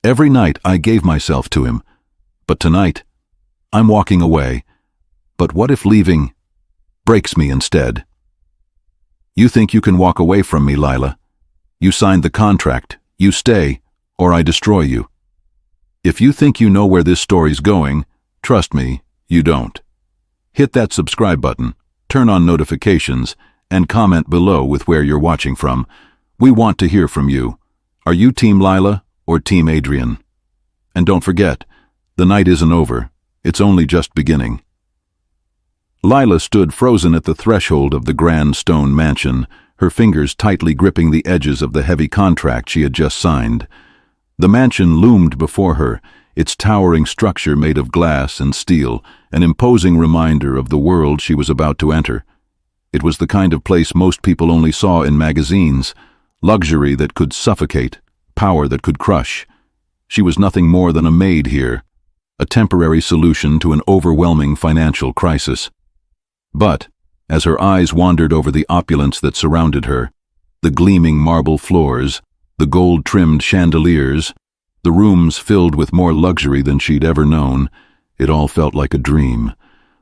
Every night I gave myself to him, but tonight I'm walking away. But what if leaving breaks me instead? You think you can walk away from me, Lila? You signed the contract. You stay, or I destroy you. If you think you know where this story's going, trust me, you don't. Hit that subscribe button, turn on notifications, and comment below with where you're watching from. We want to hear from you. Are you Team Lila or Team Adrian? And don't forget, the night isn't over. It's only just beginning. Lila stood frozen at the threshold of the grand stone mansion, her fingers tightly gripping the edges of the heavy contract she had just signed. The mansion loomed before her, its towering structure made of glass and steel, an imposing reminder of the world she was about to enter. It was the kind of place most people only saw in magazines, luxury that could suffocate, power that could crush. She was nothing more than a maid here, a temporary solution to an overwhelming financial crisis. But, as her eyes wandered over the opulence that surrounded her, the gleaming marble floors, the gold-trimmed chandeliers, the rooms filled with more luxury than she'd ever known, it all felt like a dream.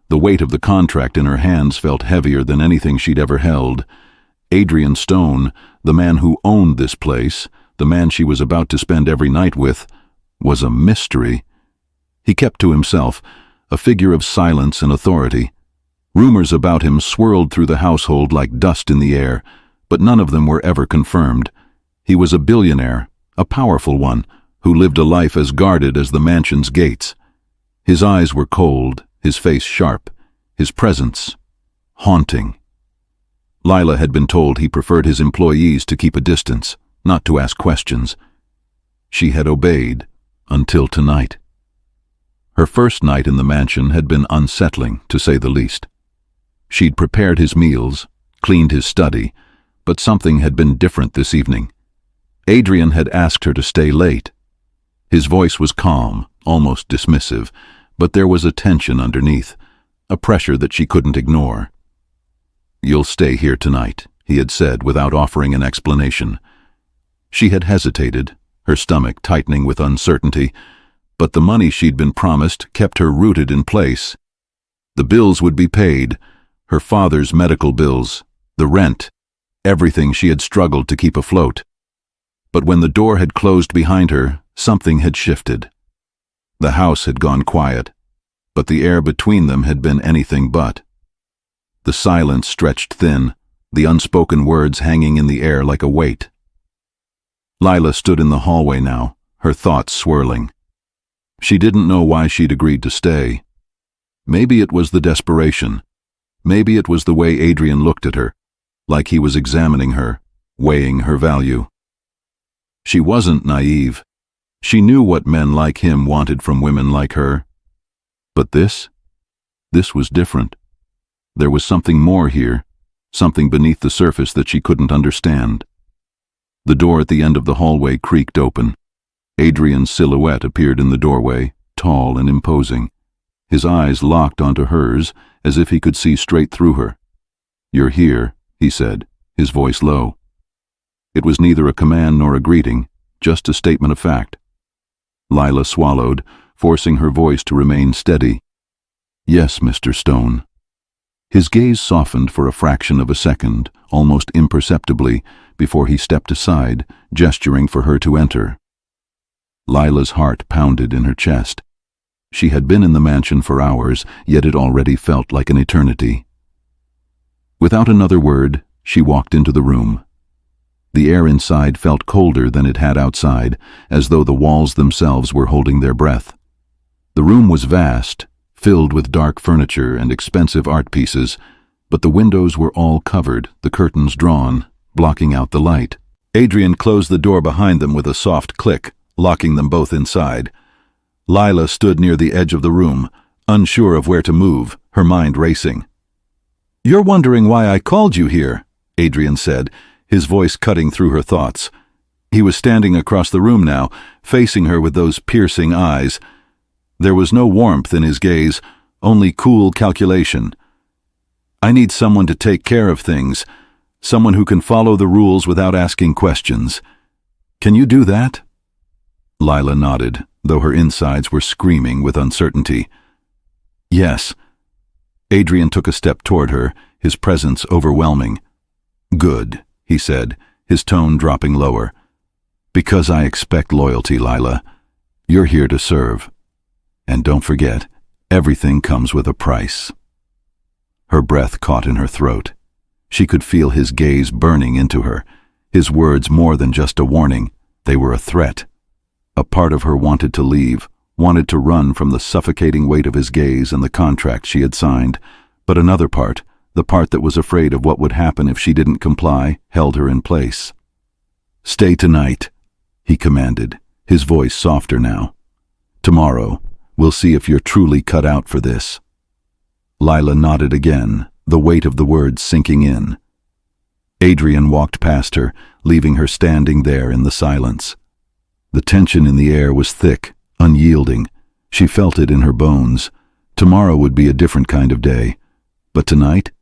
The weight of the contract in her hands felt heavier than anything she'd ever held. Adrian Stone, the man who owned this place, the man she was about to spend every night with, was a mystery. He kept to himself, a figure of silence and authority. Rumors about him swirled through the household like dust in the air, but none of them were ever confirmed. He was a billionaire, a powerful one, who lived a life as guarded as the mansion's gates. His eyes were cold, his face sharp, his presence haunting. Lila had been told he preferred his employees to keep a distance, not to ask questions. She had obeyed, until tonight. Her first night in the mansion had been unsettling, to say the least. She'd prepared his meals, cleaned his study, but something had been different this evening. Adrian had asked her to stay late. His voice was calm, almost dismissive, but there was a tension underneath, a pressure that she couldn't ignore. "You'll stay here tonight," he had said without offering an explanation. She had hesitated, her stomach tightening with uncertainty, but the money she'd been promised kept her rooted in place. The bills would be paid, her father's medical bills, the rent, everything she had struggled to keep afloat. But when the door had closed behind her, something had shifted. The house had gone quiet, but the air between them had been anything but. The silence stretched thin, the unspoken words hanging in the air like a weight. Lila stood in the hallway now, her thoughts swirling. She didn't know why she'd agreed to stay. Maybe it was the desperation. Maybe it was the way Adrian looked at her, like he was examining her, weighing her value. She wasn't naive. She knew what men like him wanted from women like her. But this was different. There was something more here, something beneath the surface that she couldn't understand. The door at the end of the hallway creaked open. Adrian's silhouette appeared in the doorway, tall and imposing. His eyes locked onto hers, as if he could see straight through her. "You're here," he said, his voice low. It was neither a command nor a greeting, just a statement of fact. Lila swallowed, forcing her voice to remain steady. "Yes, Mr. Stone." His gaze softened for a fraction of a second, almost imperceptibly, before he stepped aside, gesturing for her to enter. Lila's heart pounded in her chest. She had been in the mansion for hours, yet it already felt like an eternity. Without another word, she walked into the room. The air inside felt colder than it had outside, as though the walls themselves were holding their breath. The room was vast, filled with dark furniture and expensive art pieces, but the windows were all covered, the curtains drawn, blocking out the light. Adrian closed the door behind them with a soft click, locking them both inside. Lila stood near the edge of the room, unsure of where to move, her mind racing. "You're wondering why I called you here," Adrian said, his voice cutting through her thoughts. He was standing across the room now, facing her with those piercing eyes. There was no warmth in his gaze, only cool calculation. "I need someone to take care of things, someone who can follow the rules without asking questions. Can you do that?" Lila nodded, though her insides were screaming with uncertainty. Yes. Adrian took a step toward her, his presence overwhelming. Good, he said, his tone dropping lower. Because I expect loyalty, Lila. You're here to serve. And don't forget, everything comes with a price. Her breath caught in her throat. She could feel his gaze burning into her, his words more than just a warning, they were a threat. A part of her wanted to leave, wanted to run from the suffocating weight of his gaze and the contract she had signed, but another part, the part that was afraid of what would happen if she didn't comply, held her in place. Stay tonight, he commanded, his voice softer now. Tomorrow, we'll see if you're truly cut out for this. Lila nodded again, the weight of the words sinking in. Adrian walked past her, leaving her standing there in the silence. The tension in the air was thick, unyielding. She felt it in her bones. Tomorrow would be a different kind of day. But tonight,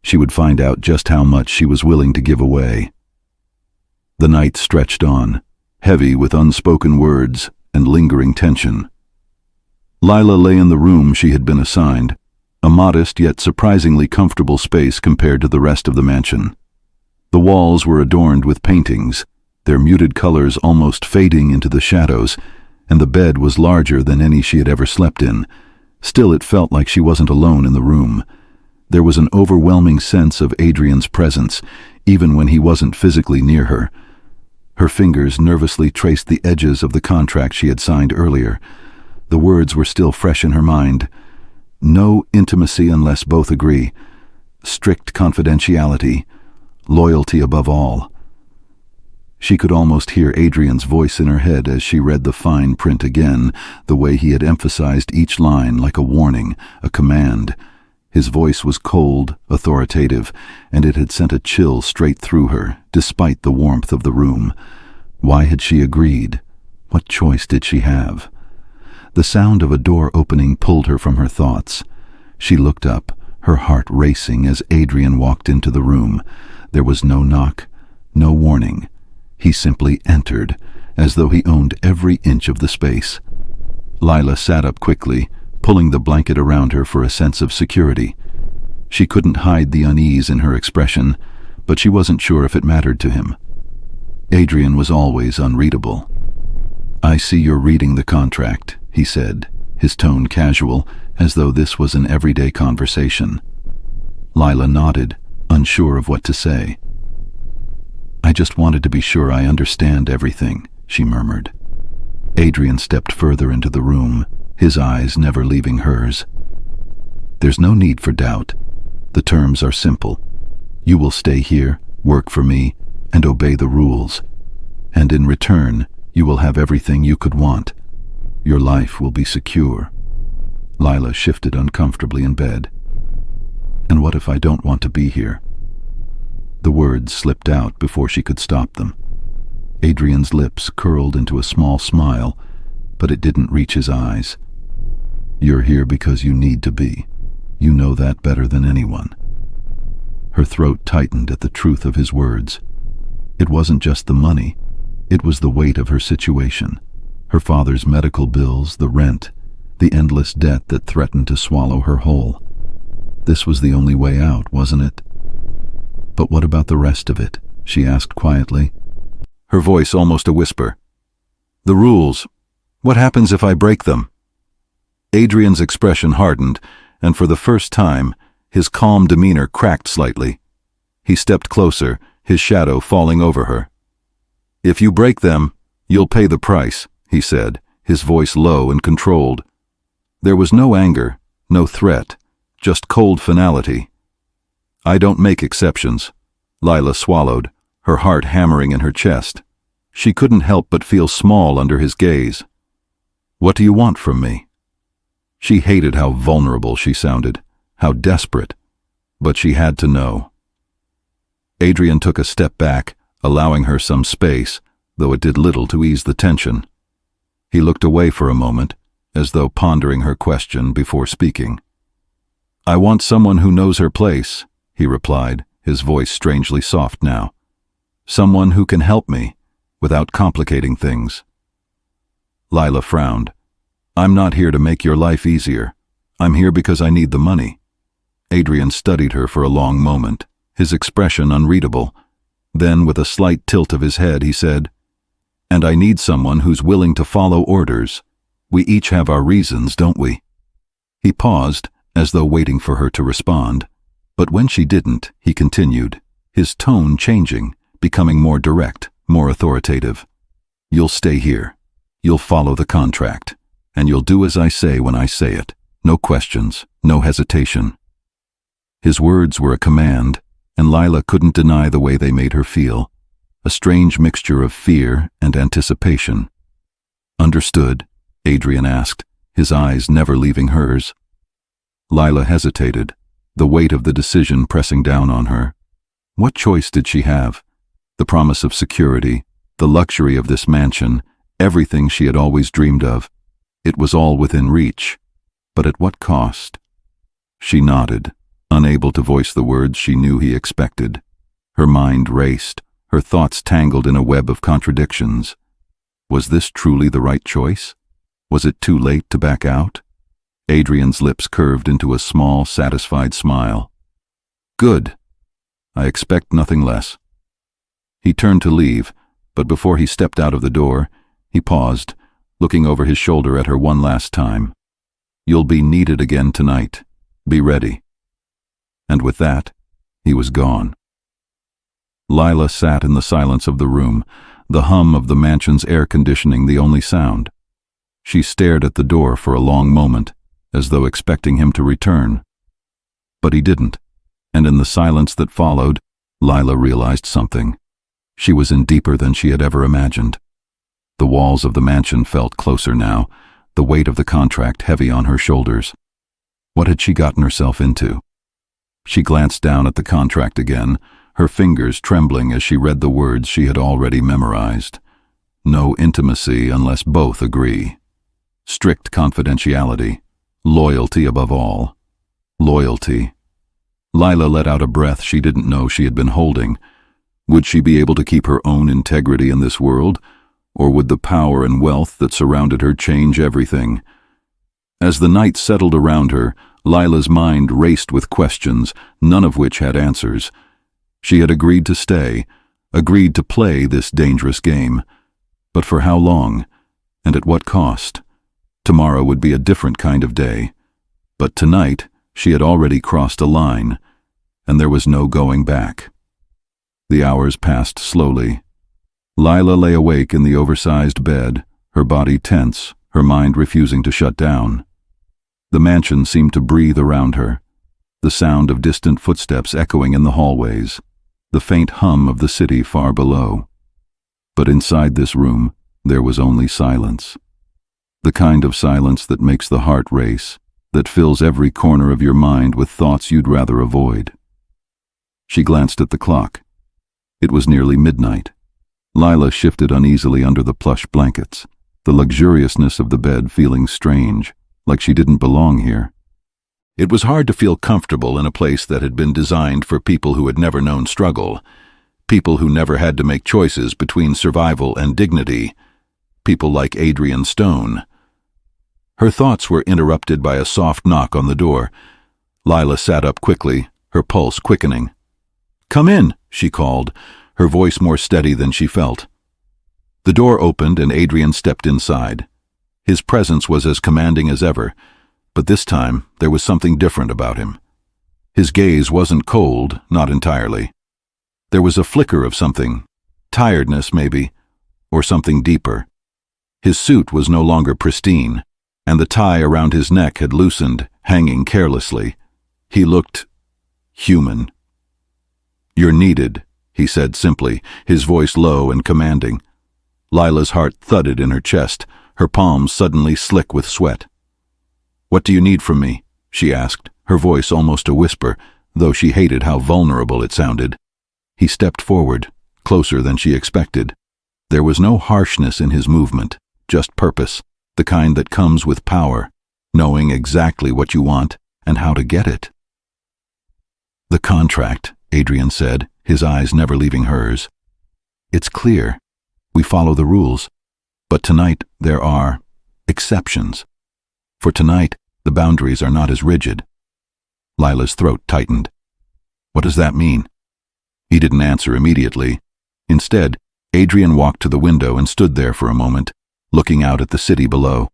she would find out just how much she was willing to give away. The night stretched on, heavy with unspoken words and lingering tension. Lila lay in the room she had been assigned, a modest yet surprisingly comfortable space compared to the rest of the mansion. The walls were adorned with paintings, their muted colors almost fading into the shadows, and the bed was larger than any she had ever slept in. Still, it felt like she wasn't alone in the room. There was an overwhelming sense of Adrian's presence, even when he wasn't physically near her. Her fingers nervously traced the edges of the contract she had signed earlier. The words were still fresh in her mind. No intimacy unless both agree. Strict confidentiality. Loyalty above all. She could almost hear Adrian's voice in her head as she read the fine print again, the way he had emphasized each line like a warning, a command. His voice was cold, authoritative, and it had sent a chill straight through her, despite the warmth of the room. Why had she agreed? What choice did she have? The sound of a door opening pulled her from her thoughts. She looked up, her heart racing as Adrian walked into the room. There was no knock, no warning. He simply entered, as though he owned every inch of the space. Lila sat up quickly, pulling the blanket around her for a sense of security. She couldn't hide the unease in her expression, but she wasn't sure if it mattered to him. Adrian was always unreadable. "I see you're reading the contract," he said, his tone casual, as though this was an everyday conversation. Lila nodded, unsure of what to say. "I just wanted to be sure I understand everything," she murmured. Adrian stepped further into the room, his eyes never leaving hers. "There's no need for doubt. The terms are simple. You will stay here, work for me, and obey the rules. And in return, you will have everything you could want. Your life will be secure." Lila shifted uncomfortably in bed. "And what if I don't want to be here?" The words slipped out before she could stop them. Adrian's lips curled into a small smile, but it didn't reach his eyes. "You're here because you need to be. You know that better than anyone." Her throat tightened at the truth of his words. It wasn't just the money. It was the weight of her situation. Her father's medical bills, the rent, the endless debt that threatened to swallow her whole. This was the only way out, wasn't it? "But what about the rest of it?" she asked quietly, her voice almost a whisper. "The rules. What happens if I break them?" Adrian's expression hardened, and for the first time, his calm demeanor cracked slightly. He stepped closer, his shadow falling over her. "If you break them, you'll pay the price," he said, his voice low and controlled. There was no anger, no threat, just cold finality. "I don't make exceptions." Lila swallowed, her heart hammering in her chest. She couldn't help but feel small under his gaze. "What do you want from me?" She hated how vulnerable she sounded, how desperate, but she had to know. Adrian took a step back, allowing her some space, though it did little to ease the tension. He looked away for a moment, as though pondering her question before speaking. "I want someone who knows her place," he replied, his voice strangely soft now. "Someone who can help me, without complicating things." Lila frowned. I'm not here to make your life easier. I'm here because I need the money. Adrian studied her for a long moment, his expression unreadable. Then, with a slight tilt of his head, he said, "And I need someone who's willing to follow orders. We each have our reasons, don't we?" He paused, as though waiting for her to respond. But when she didn't, he continued, his tone changing, becoming more direct, more authoritative. "You'll stay here. You'll follow the contract. And you'll do as I say when I say it. No questions, no hesitation." His words were a command, and Lila couldn't deny the way they made her feel. A strange mixture of fear and anticipation. "Understood?" Adrian asked, his eyes never leaving hers. Lila hesitated, the weight of the decision pressing down on her. What choice did she have? The promise of security, the luxury of this mansion, everything she had always dreamed of. It was all within reach. But at what cost? She nodded, unable to voice the words she knew he expected. Her mind raced, her thoughts tangled in a web of contradictions. Was this truly the right choice? Was it too late to back out? Adrian's lips curved into a small, satisfied smile. "Good. I expect nothing less." He turned to leave, but before he stepped out of the door, he paused, looking over his shoulder at her one last time. "You'll be needed again tonight. Be ready." And with that, he was gone. Lila sat in the silence of the room, the hum of the mansion's air conditioning the only sound. She stared at the door for a long moment, as though expecting him to return. But he didn't, and in the silence that followed, Lila realized something. She was in deeper than she had ever imagined. The walls of the mansion felt closer now, the weight of the contract heavy on her shoulders. What had she gotten herself into? She glanced down at the contract again, her fingers trembling as she read the words she had already memorized. No intimacy unless both agree. Strict confidentiality. Loyalty above all. Loyalty. Lila let out a breath she didn't know she had been holding. Would she be able to keep her own integrity in this world, or would the power and wealth that surrounded her change everything? As the night settled around her, Lila's mind raced with questions, none of which had answers. She had agreed to stay, agreed to play this dangerous game. But for how long? And at what cost? Tomorrow would be a different kind of day. But tonight, she had already crossed a line, and there was no going back. The hours passed slowly. Lila lay awake in the oversized bed, her body tense, her mind refusing to shut down. The mansion seemed to breathe around her, the sound of distant footsteps echoing in the hallways, the faint hum of the city far below. But inside this room, there was only silence. The kind of silence that makes the heart race, that fills every corner of your mind with thoughts you'd rather avoid. She glanced at the clock. It was nearly midnight. Lila shifted uneasily under the plush blankets, the luxuriousness of the bed feeling strange, like she didn't belong here. It was hard to feel comfortable in a place that had been designed for people who had never known struggle, people who never had to make choices between survival and dignity, people like Adrian Stone. Her thoughts were interrupted by a soft knock on the door. Lila sat up quickly, her pulse quickening. "Come in," she called, her voice more steady than she felt. The door opened and Adrian stepped inside. His presence was as commanding as ever, but this time there was something different about him. His gaze wasn't cold, not entirely. There was a flicker of something, tiredness maybe, or something deeper. His suit was no longer pristine, and the tie around his neck had loosened, hanging carelessly. He looked human. "You're needed," he said simply, his voice low and commanding. Lila's heart thudded in her chest, her palms suddenly slick with sweat. "What do you need from me?" she asked, her voice almost a whisper, though she hated how vulnerable it sounded. He stepped forward, closer than she expected. There was no harshness in his movement, just purpose, the kind that comes with power, knowing exactly what you want and how to get it. "The contract," Adrian said, his eyes never leaving hers. "It's clear. We follow the rules. But tonight there are exceptions. For tonight, the boundaries are not as rigid. Lila's throat tightened. What does that mean? He didn't answer immediately. Instead, Adrian walked to the window and stood there for a moment, looking out at the city below.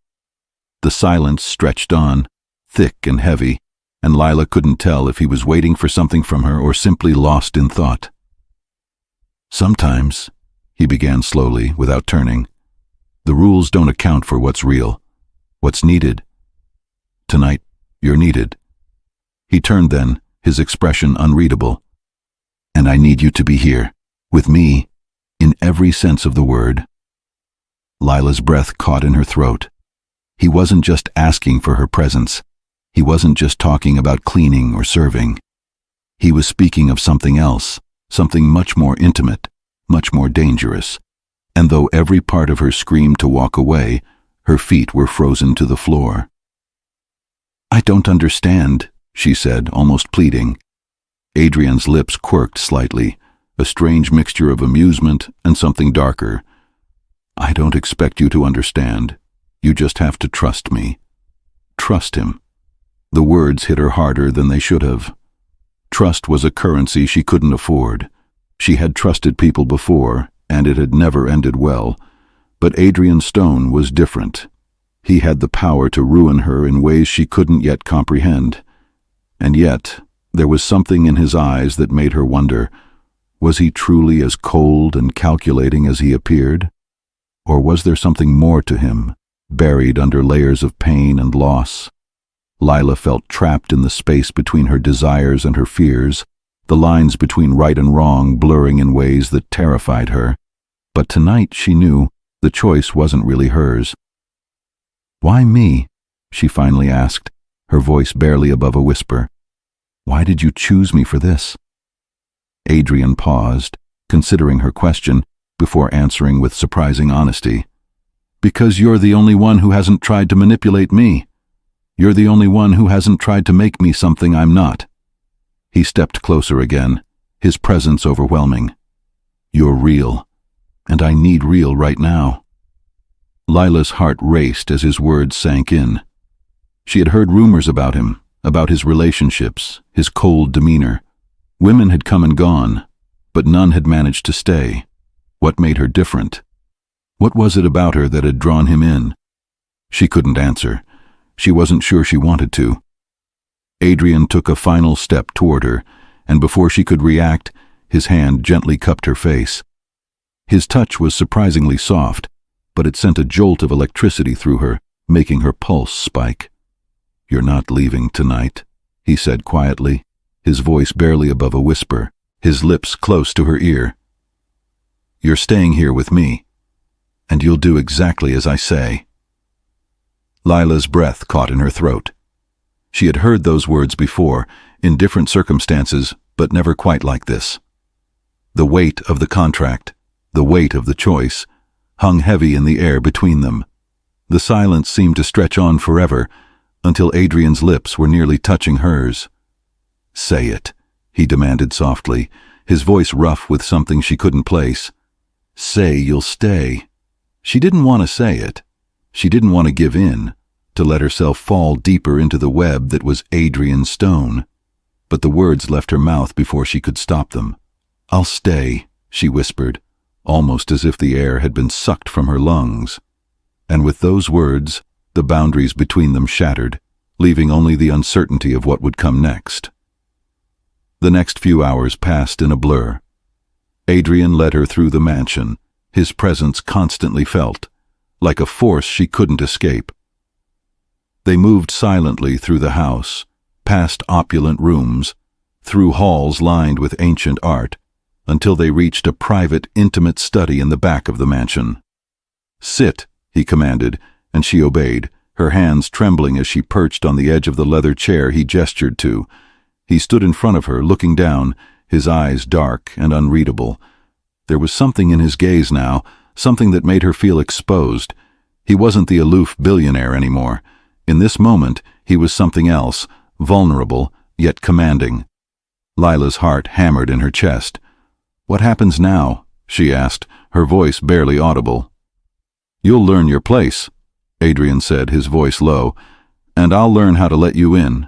The silence stretched on, thick and heavy, and Lila couldn't tell if he was waiting for something from her or simply lost in thought. Sometimes, he began slowly, without turning, the rules don't account for what's real, what's needed. Tonight, you're needed. He turned then, his expression unreadable. And I need you to be here, with me, in every sense of the word. Lila's breath caught in her throat. He wasn't just asking for her presence. He wasn't just talking about cleaning or serving. He was speaking of something else, something much more intimate, much more dangerous. And though every part of her screamed to walk away, her feet were frozen to the floor. I don't understand, she said, almost pleading. Adrian's lips quirked slightly, a strange mixture of amusement and something darker. I don't expect you to understand. You just have to trust me. Trust him. The words hit her harder than they should have. Trust was a currency she couldn't afford. She had trusted people before, and it had never ended well. But Adrian Stone was different. He had the power to ruin her in ways she couldn't yet comprehend. And yet, there was something in his eyes that made her wonder, was he truly as cold and calculating as he appeared? Or was there something more to him, buried under layers of pain and loss? Lila felt trapped in the space between her desires and her fears, the lines between right and wrong blurring in ways that terrified her. But tonight she knew the choice wasn't really hers. Why me? She finally asked, her voice barely above a whisper. Why did you choose me for this? Adrian paused, considering her question, before answering with surprising honesty. Because you're the only one who hasn't tried to manipulate me. You're the only one who hasn't tried to make me something I'm not. He stepped closer again, his presence overwhelming. You're real, and I need real right now. Lila's heart raced as his words sank in. She had heard rumors about him, about his relationships, his cold demeanor. Women had come and gone, but none had managed to stay. What made her different? What was it about her that had drawn him in? She couldn't answer. She wasn't sure she wanted to. Adrian took a final step toward her, and before she could react, his hand gently cupped her face. His touch was surprisingly soft, but it sent a jolt of electricity through her, making her pulse spike. You're not leaving tonight, he said quietly, his voice barely above a whisper, his lips close to her ear. You're staying here with me, and you'll do exactly as I say. Lila's breath caught in her throat. She had heard those words before, in different circumstances, but never quite like this. The weight of the contract, the weight of the choice, hung heavy in the air between them. The silence seemed to stretch on forever, until Adrian's lips were nearly touching hers. Say it, he demanded softly, his voice rough with something she couldn't place. Say you'll stay. She didn't want to say it. She didn't want to give in, to let herself fall deeper into the web that was Adrian Stone. But the words left her mouth before she could stop them. I'll stay, she whispered, almost as if the air had been sucked from her lungs. And with those words, the boundaries between them shattered, leaving only the uncertainty of what would come next. The next few hours passed in a blur. Adrian led her through the mansion, his presence constantly felt, like a force she couldn't escape. They moved silently through the house, past opulent rooms, through halls lined with ancient art, until they reached a private, intimate study in the back of the mansion. Sit, he commanded, and she obeyed, her hands trembling as she perched on the edge of the leather chair he gestured to. He stood in front of her, looking down, his eyes dark and unreadable. There was something in his gaze now, something that made her feel exposed. He wasn't the aloof billionaire anymore. In this moment, he was something else, vulnerable, yet commanding. Lila's heart hammered in her chest. What happens now? She asked, her voice barely audible. "You'll learn your place," Adrian said, his voice low, "and I'll learn how to let you in."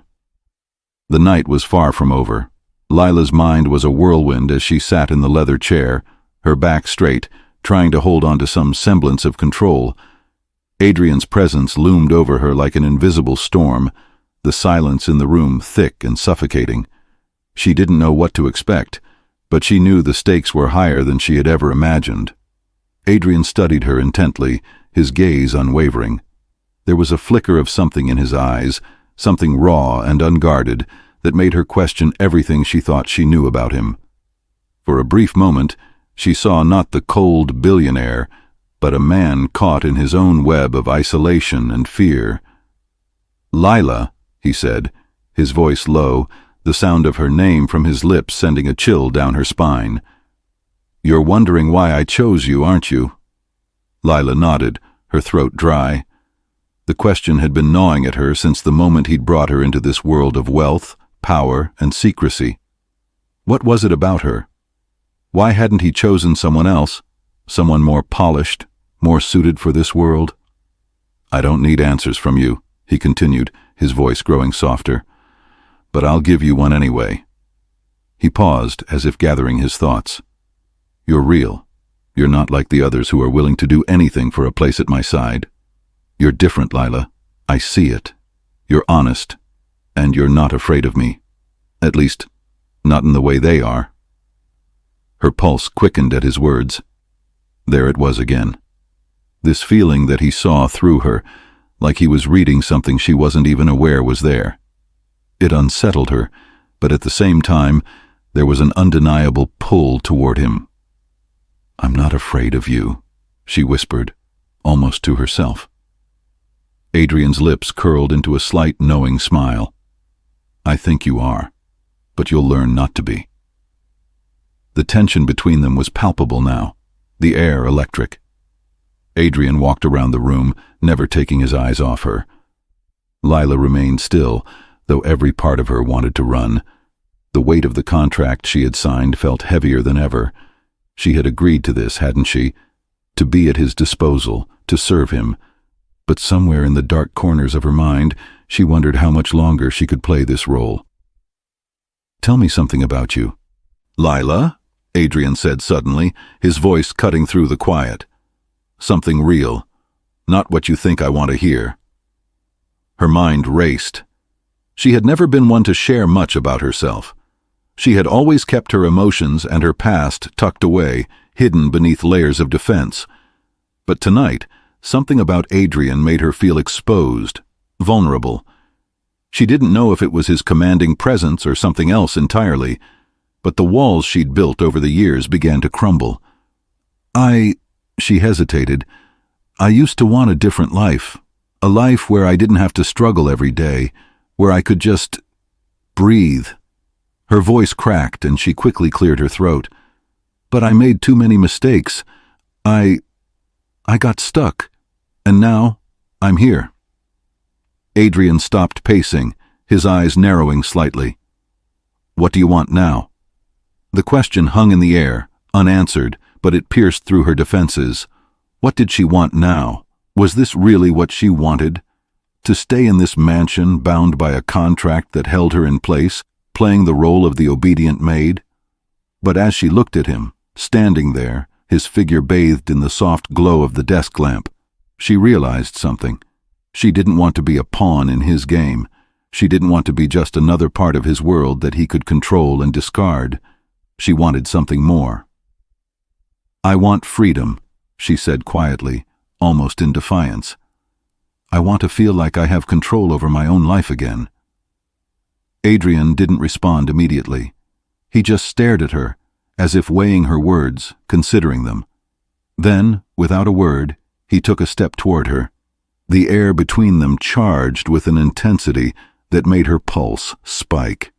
The night was far from over. Lila's mind was a whirlwind as she sat in the leather chair, her back straight, trying to hold on to some semblance of control. Adrian's presence loomed over her like an invisible storm, the silence in the room thick and suffocating. She didn't know what to expect, but she knew the stakes were higher than she had ever imagined. Adrian studied her intently, his gaze unwavering. There was a flicker of something in his eyes, something raw and unguarded, that made her question everything she thought she knew about him. For a brief moment, she saw not the cold billionaire, but a man caught in his own web of isolation and fear. "Lila," he said, his voice low, the sound of her name from his lips sending a chill down her spine. "You're wondering why I chose you, aren't you?" Lila nodded, her throat dry. The question had been gnawing at her since the moment he'd brought her into this world of wealth, power, and secrecy. What was it about her? Why hadn't he chosen someone else, someone more polished, more suited for this world? "I don't need answers from you," he continued, his voice growing softer. "But I'll give you one anyway." He paused, as if gathering his thoughts. "You're real. You're not like the others who are willing to do anything for a place at my side. You're different, Lila. I see it. You're honest, and you're not afraid of me. At least, not in the way they are." Her pulse quickened at his words. There it was again. This feeling that he saw through her, like he was reading something she wasn't even aware was there. It unsettled her, but at the same time, there was an undeniable pull toward him. "I'm not afraid of you," she whispered, almost to herself. Adrian's lips curled into a slight knowing smile. "I think you are, but you'll learn not to be." The tension between them was palpable now, the air electric. Adrian walked around the room, never taking his eyes off her. Lila remained still, though every part of her wanted to run. The weight of the contract she had signed felt heavier than ever. She had agreed to this, hadn't she? To be at his disposal, to serve him. But somewhere in the dark corners of her mind, she wondered how much longer she could play this role. "Tell me something about you." "Lila," Adrian said suddenly, his voice cutting through the quiet. "Something real. Not what you think I want to hear." Her mind raced. She had never been one to share much about herself. She had always kept her emotions and her past tucked away, hidden beneath layers of defense. But tonight, something about Adrian made her feel exposed, vulnerable. She didn't know if it was his commanding presence or something else entirely, but the walls she'd built over the years began to crumble. She hesitated. "I used to want a different life, a life where I didn't have to struggle every day, where I could just breathe." Her voice cracked and she quickly cleared her throat. "But I made too many mistakes. I got stuck, and now I'm here." Adrian stopped pacing, his eyes narrowing slightly. "What do you want now?" The question hung in the air, unanswered, but it pierced through her defenses. What did she want now? Was this really what she wanted? To stay in this mansion bound by a contract that held her in place, playing the role of the obedient maid? But as she looked at him, standing there, his figure bathed in the soft glow of the desk lamp, she realized something. She didn't want to be a pawn in his game. She didn't want to be just another part of his world that he could control and discard. She wanted something more. "I want freedom," she said quietly, almost in defiance. "I want to feel like I have control over my own life again." Adrian didn't respond immediately. He just stared at her, as if weighing her words, considering them. Then, without a word, he took a step toward her. The air between them charged with an intensity that made her pulse spike.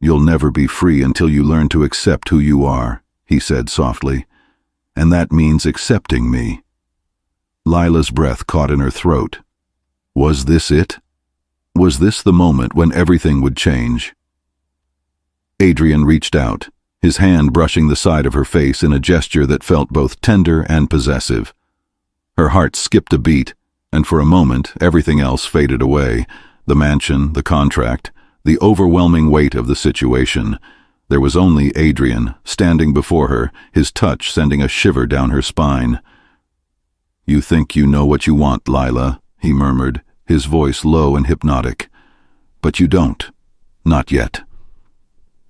"You'll never be free until you learn to accept who you are," he said softly. "And that means accepting me." Lila's breath caught in her throat. Was this it? Was this the moment when everything would change? Adrian reached out, his hand brushing the side of her face in a gesture that felt both tender and possessive. Her heart skipped a beat, and for a moment everything else faded away. The mansion, the contract, the overwhelming weight of the situation. There was only Adrian, standing before her, his touch sending a shiver down her spine. "You think you know what you want, Lila," he murmured, his voice low and hypnotic. "But you don't. Not yet."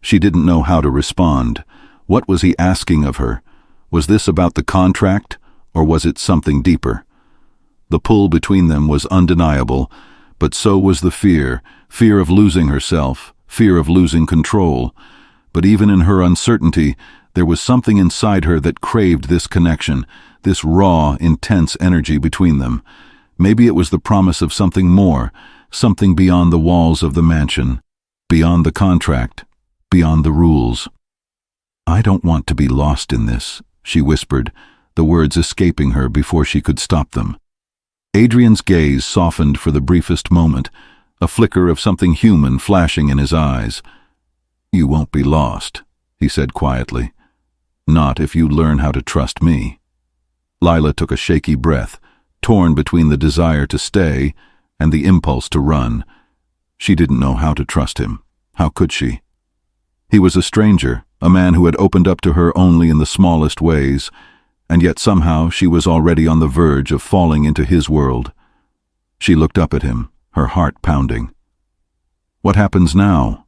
She didn't know how to respond. What was he asking of her? Was this about the contract, or was it something deeper? The pull between them was undeniable, but so was the fear of losing herself, fear of losing control. But even in her uncertainty, there was something inside her that craved this connection, this raw, intense energy between them. Maybe it was the promise of something more, something beyond the walls of the mansion, beyond the contract, beyond the rules. "I don't want to be lost in this," she whispered, the words escaping her before she could stop them. Adrian's gaze softened for the briefest moment, a flicker of something human flashing in his eyes. "You won't be lost," he said quietly. "Not if you learn how to trust me." Lila took a shaky breath, torn between the desire to stay and the impulse to run. She didn't know how to trust him. How could she? He was a stranger, a man who had opened up to her only in the smallest ways, and yet somehow she was already on the verge of falling into his world. She looked up at him, her heart pounding. "What happens now?"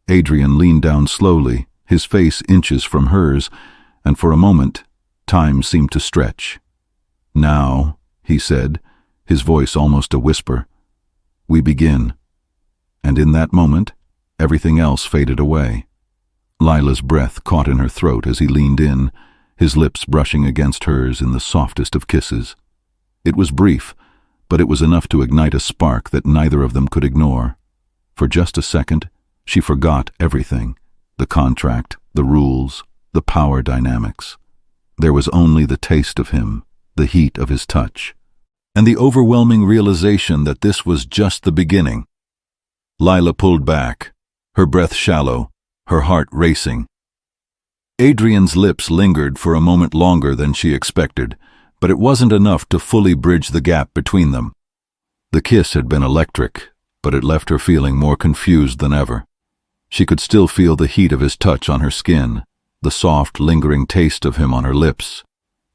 Adrian leaned down slowly, his face inches from hers, and for a moment, time seemed to stretch. "Now," he said, his voice almost a whisper, "we begin." And in that moment, everything else faded away. Lila's breath caught in her throat as he leaned in, his lips brushing against hers in the softest of kisses. It was brief, but it was enough to ignite a spark that neither of them could ignore. For just a second, she forgot everything, the contract, the rules, the power dynamics. There was only the taste of him, the heat of his touch, and the overwhelming realization that this was just the beginning. Lila pulled back, her breath shallow, her heart racing. Adrian's lips lingered for a moment longer than she expected, but it wasn't enough to fully bridge the gap between them. The kiss had been electric, but it left her feeling more confused than ever. She could still feel the heat of his touch on her skin, the soft, lingering taste of him on her lips,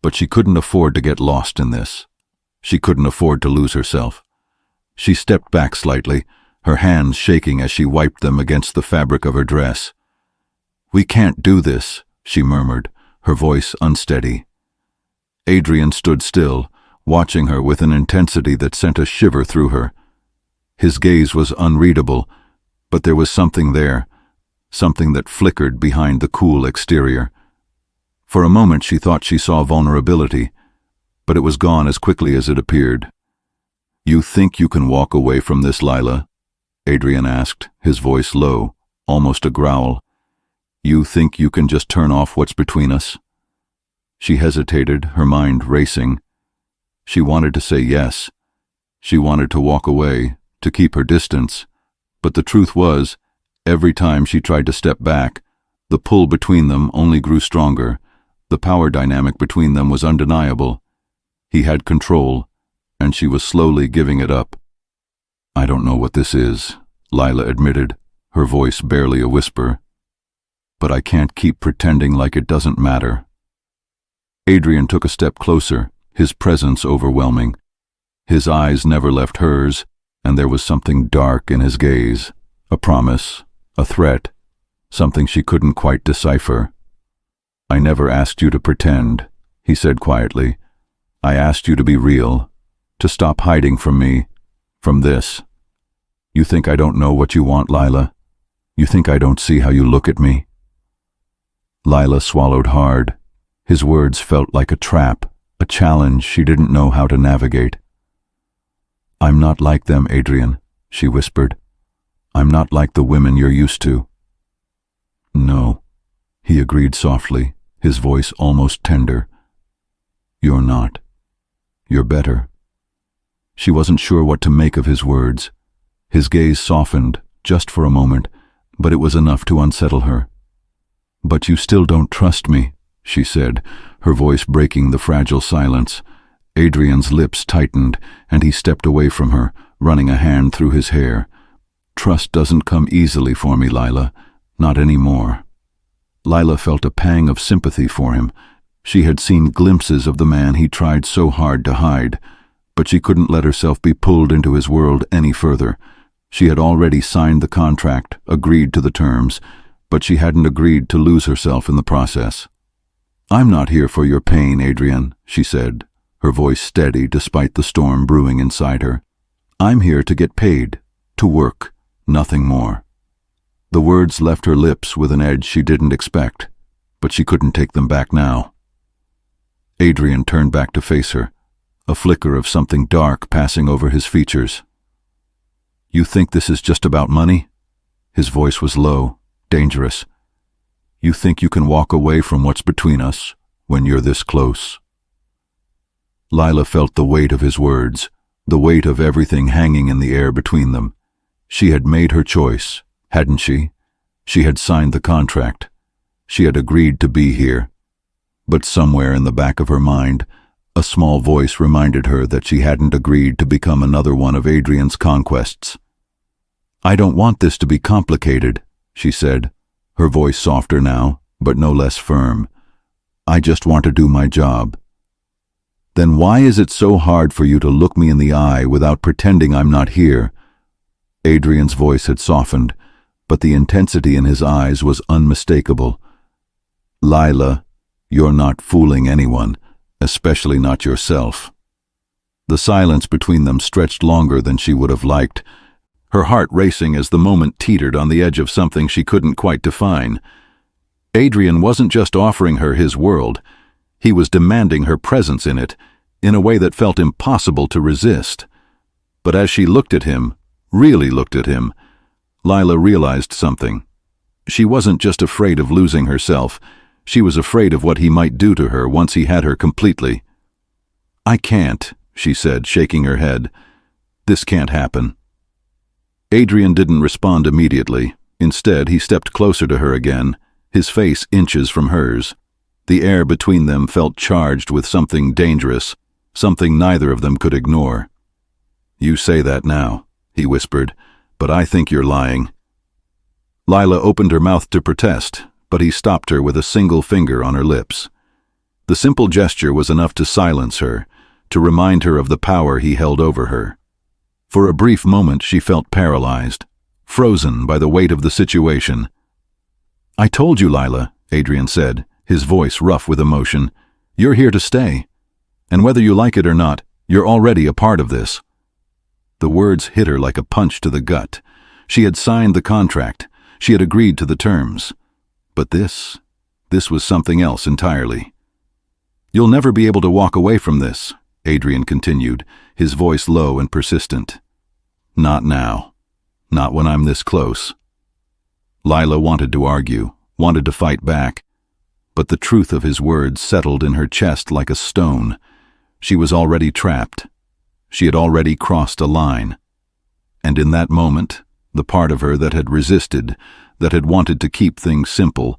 but she couldn't afford to get lost in this. She couldn't afford to lose herself. She stepped back slightly, her hands shaking as she wiped them against the fabric of her dress. "We can't do this," she murmured, her voice unsteady. Adrian stood still, watching her with an intensity that sent a shiver through her. His gaze was unreadable, but there was something there, something that flickered behind the cool exterior. For a moment she thought she saw vulnerability, but it was gone as quickly as it appeared. "You think you can walk away from this, Lila?" Adrian asked, his voice low, almost a growl. "You think you can just turn off what's between us?" She hesitated, her mind racing. She wanted to say yes. She wanted to walk away, to keep her distance. But the truth was, every time she tried to step back, the pull between them only grew stronger. The power dynamic between them was undeniable. He had control, and she was slowly giving it up. "I don't know what this is," Lila admitted, her voice barely a whisper. "But I can't keep pretending like it doesn't matter." Adrian took a step closer, his presence overwhelming. His eyes never left hers, and there was something dark in his gaze, a promise, a threat, something she couldn't quite decipher. "I never asked you to pretend," he said quietly. "I asked you to be real, to stop hiding from me, from this. You think I don't know what you want, Lila? You think I don't see how you look at me?" Lila swallowed hard. His words felt like a trap, a challenge she didn't know how to navigate. "I'm not like them, Adrian," she whispered. "I'm not like the women you're used to." "No," he agreed softly, his voice almost tender. "You're not. You're better." She wasn't sure what to make of his words. His gaze softened, just for a moment, but it was enough to unsettle her. "But you still don't trust me," she said, her voice breaking the fragile silence. Adrian's lips tightened, and he stepped away from her, running a hand through his hair. Trust doesn't come easily for me, Lila. Not anymore. Lila felt a pang of sympathy for him. She had seen glimpses of the man he tried so hard to hide, but she couldn't let herself be pulled into his world any further. She had already signed the contract, agreed to the terms, but she hadn't agreed to lose herself in the process. "I'm not here for your pain, Adrian," she said, her voice steady despite the storm brewing inside her. "I'm here to get paid, to work, nothing more." The words left her lips with an edge she didn't expect, but she couldn't take them back now. Adrian turned back to face her, a flicker of something dark passing over his features. "You think this is just about money?" His voice was low, dangerous. "You think you can walk away from what's between us when you're this close?" Lila felt the weight of his words, the weight of everything hanging in the air between them. She had made her choice, hadn't she? She had signed the contract. She had agreed to be here. But somewhere in the back of her mind, a small voice reminded her that she hadn't agreed to become another one of Adrian's conquests. "I don't want this to be complicated," she said, her voice softer now, but no less firm. "I just want to do my job." "Then why is it so hard for you to look me in the eye without pretending I'm not here?" Adrian's voice had softened, but the intensity in his eyes was unmistakable. "Lila, you're not fooling anyone, especially not yourself." The silence between them stretched longer than she would have liked, her heart racing as the moment teetered on the edge of something she couldn't quite define. Adrian wasn't just offering her his world, he was demanding her presence in it, in a way that felt impossible to resist. But as she looked at him, really looked at him, Lila realized something. She wasn't just afraid of losing herself, she was afraid of what he might do to her once he had her completely. "I can't," she said, shaking her head. "This can't happen." Adrian didn't respond immediately. Instead, he stepped closer to her again, his face inches from hers. The air between them felt charged with something dangerous, something neither of them could ignore. "You say that now," he whispered, "but I think you're lying." Lila opened her mouth to protest, but he stopped her with a single finger on her lips. The simple gesture was enough to silence her, to remind her of the power he held over her. For a brief moment she felt paralyzed, frozen by the weight of the situation. "I told you, Lila," Adrian said, his voice rough with emotion. "You're here to stay. And whether you like it or not, you're already a part of this." The words hit her like a punch to the gut. She had signed the contract. She had agreed to the terms. But this was something else entirely. "You'll never be able to walk away from this," Adrian continued, his voice low and persistent. "Not now. Not when I'm this close." Lila wanted to argue, wanted to fight back, but the truth of his words settled in her chest like a stone. She was already trapped. She had already crossed a line. And in that moment, the part of her that had resisted, that had wanted to keep things simple,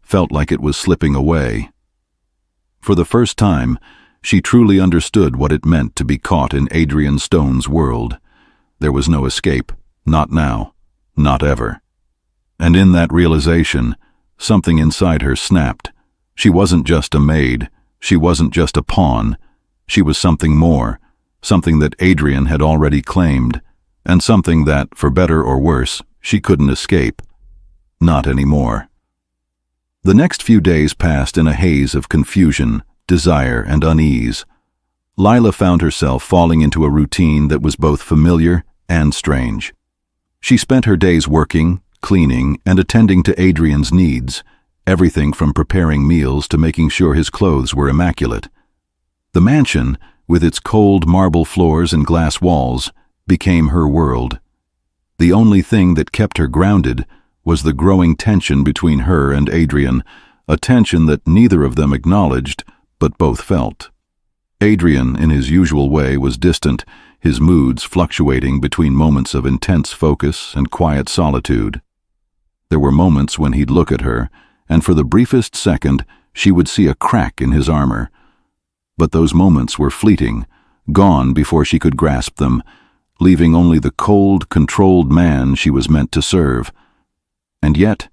felt like it was slipping away. For the first time, she truly understood what it meant to be caught in Adrian Stone's world. There was no escape, not now, not ever. And in that realization, something inside her snapped. She wasn't just a maid, she wasn't just a pawn, she was something more, something that Adrian had already claimed, and something that, for better or worse, she couldn't escape. Not anymore. The next few days passed in a haze of confusion, desire, and unease. Lila found herself falling into a routine that was both familiar and strange. She spent her days working, cleaning, and attending to Adrian's needs, everything from preparing meals to making sure his clothes were immaculate. The mansion, with its cold marble floors and glass walls, became her world. The only thing that kept her grounded was the growing tension between her and Adrian, a tension that neither of them acknowledged, but both felt. Adrian, in his usual way, was distant, his moods fluctuating between moments of intense focus and quiet solitude. There were moments when he'd look at her, and for the briefest second, she would see a crack in his armor. But those moments were fleeting, gone before she could grasp them, leaving only the cold, controlled man she was meant to serve. And yet,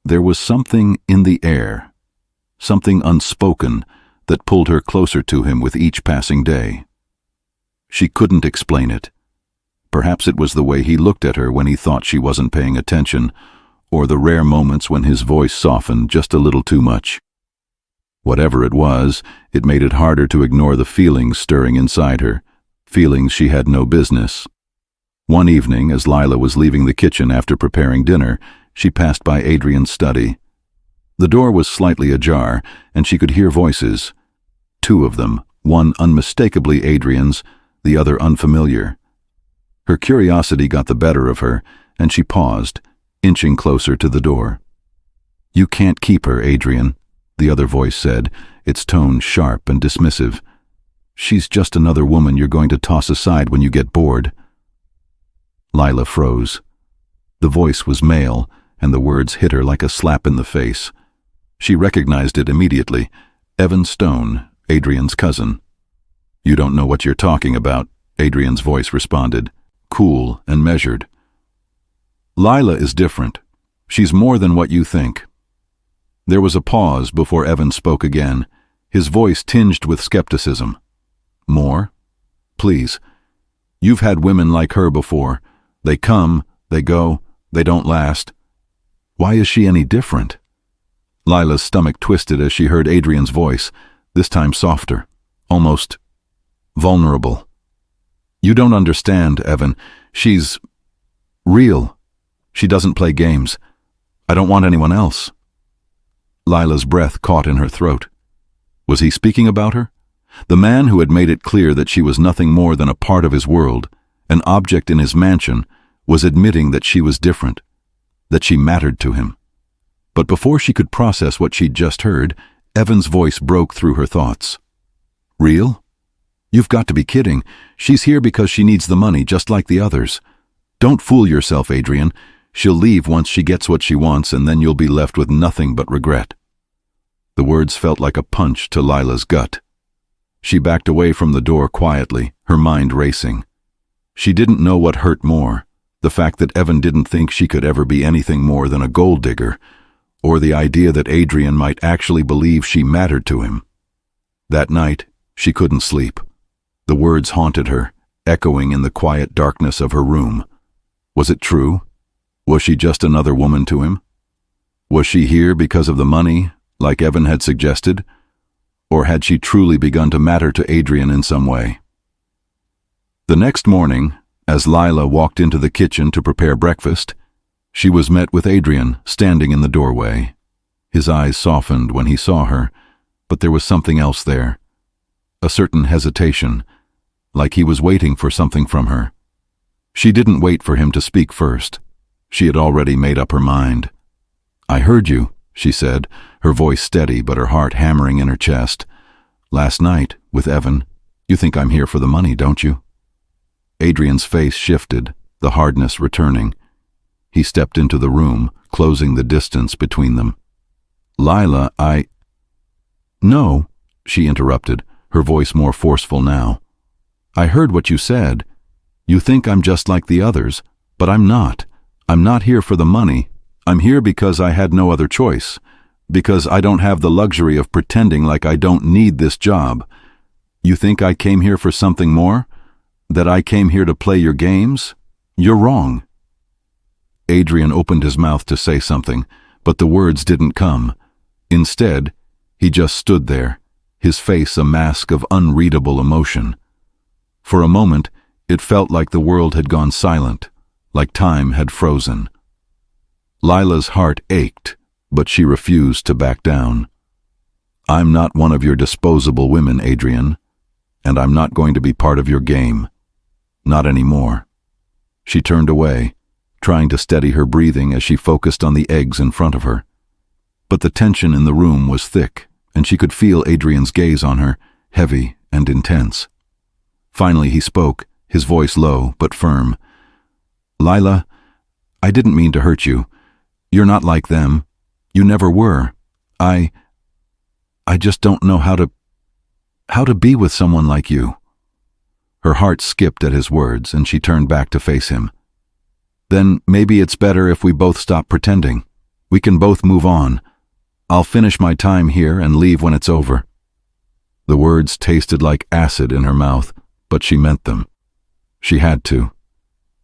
there was something in the air, something unspoken, that pulled her closer to him with each passing day. She couldn't explain it. Perhaps it was the way he looked at her when he thought she wasn't paying attention, or the rare moments when his voice softened just a little too much. Whatever it was, it made it harder to ignore the feelings stirring inside her, feelings she had no business. One evening, as Lila was leaving the kitchen after preparing dinner, she passed by Adrian's study. The door was slightly ajar, and she could hear voices. Two of them, one unmistakably Adrian's, the other unfamiliar. Her curiosity got the better of her, and she paused, inching closer to the door. "You can't keep her, Adrian," the other voice said, its tone sharp and dismissive. "She's just another woman you're going to toss aside when you get bored." Lila froze. The voice was male, and the words hit her like a slap in the face. She recognized it immediately. Evan Stone, Adrian's cousin. "You don't know what you're talking about," Adrian's voice responded, cool and measured. "Lila is different. She's more than what you think." There was a pause before Evan spoke again, his voice tinged with skepticism. "More? Please. You've had women like her before. They come, they go, they don't last. Why is she any different?" Lila's stomach twisted as she heard Adrian's voice, this time softer, almost vulnerable. "You don't understand, Evan. She's real. She doesn't play games. I don't want anyone else." Lila's breath caught in her throat. Was he speaking about her? The man who had made it clear that she was nothing more than a part of his world, an object in his mansion, was admitting that she was different, that she mattered to him. But before she could process what she'd just heard, Evan's voice broke through her thoughts. "Real? You've got to be kidding. She's here because she needs the money, just like the others. Don't fool yourself, Adrian. She'll leave once she gets what she wants, and then you'll be left with nothing but regret." The words felt like a punch to Lila's gut. She backed away from the door quietly, her mind racing. She didn't know what hurt more, the fact that Evan didn't think she could ever be anything more than a gold digger, or the idea that Adrian might actually believe she mattered to him. That night, she couldn't sleep. The words haunted her, echoing in the quiet darkness of her room. Was it true? Was she just another woman to him? Was she here because of the money, like Evan had suggested? Or had she truly begun to matter to Adrian in some way? The next morning, as Lila walked into the kitchen to prepare breakfast, she was met with Adrian standing in the doorway. His eyes softened when he saw her, but there was something else there. A certain hesitation, like he was waiting for something from her. She didn't wait for him to speak first. She had already made up her mind. "I heard you," she said, her voice steady but her heart hammering in her chest. "Last night, with Evan. You think I'm here for the money, don't you?" Adrian's face shifted, the hardness returning. He stepped into the room, closing the distance between them. "Lila, No," she interrupted, her voice more forceful now. "I heard what you said. You think I'm just like the others, but I'm not. I'm not here for the money. I'm here because I had no other choice, because I don't have the luxury of pretending like I don't need this job. You think I came here for something more? That I came here to play your games? You're wrong." Adrian opened his mouth to say something, but the words didn't come. Instead, he just stood there, his face a mask of unreadable emotion. For a moment, it felt like the world had gone silent, like time had frozen. Lila's heart ached, but she refused to back down. "I'm not one of your disposable women, Adrian, and I'm not going to be part of your game. Not anymore." She turned away, trying to steady her breathing as she focused on the eggs in front of her. But the tension in the room was thick, and she could feel Adrian's gaze on her, heavy and intense. Finally he spoke, his voice low but firm. "Lila, I didn't mean to hurt you. You're not like them. You never were. I just don't know how to..." how to be with someone like you." Her heart skipped at his words, and she turned back to face him. "Then maybe it's better if we both stop pretending. We can both move on. I'll finish my time here and leave when it's over." The words tasted like acid in her mouth, but she meant them. She had to.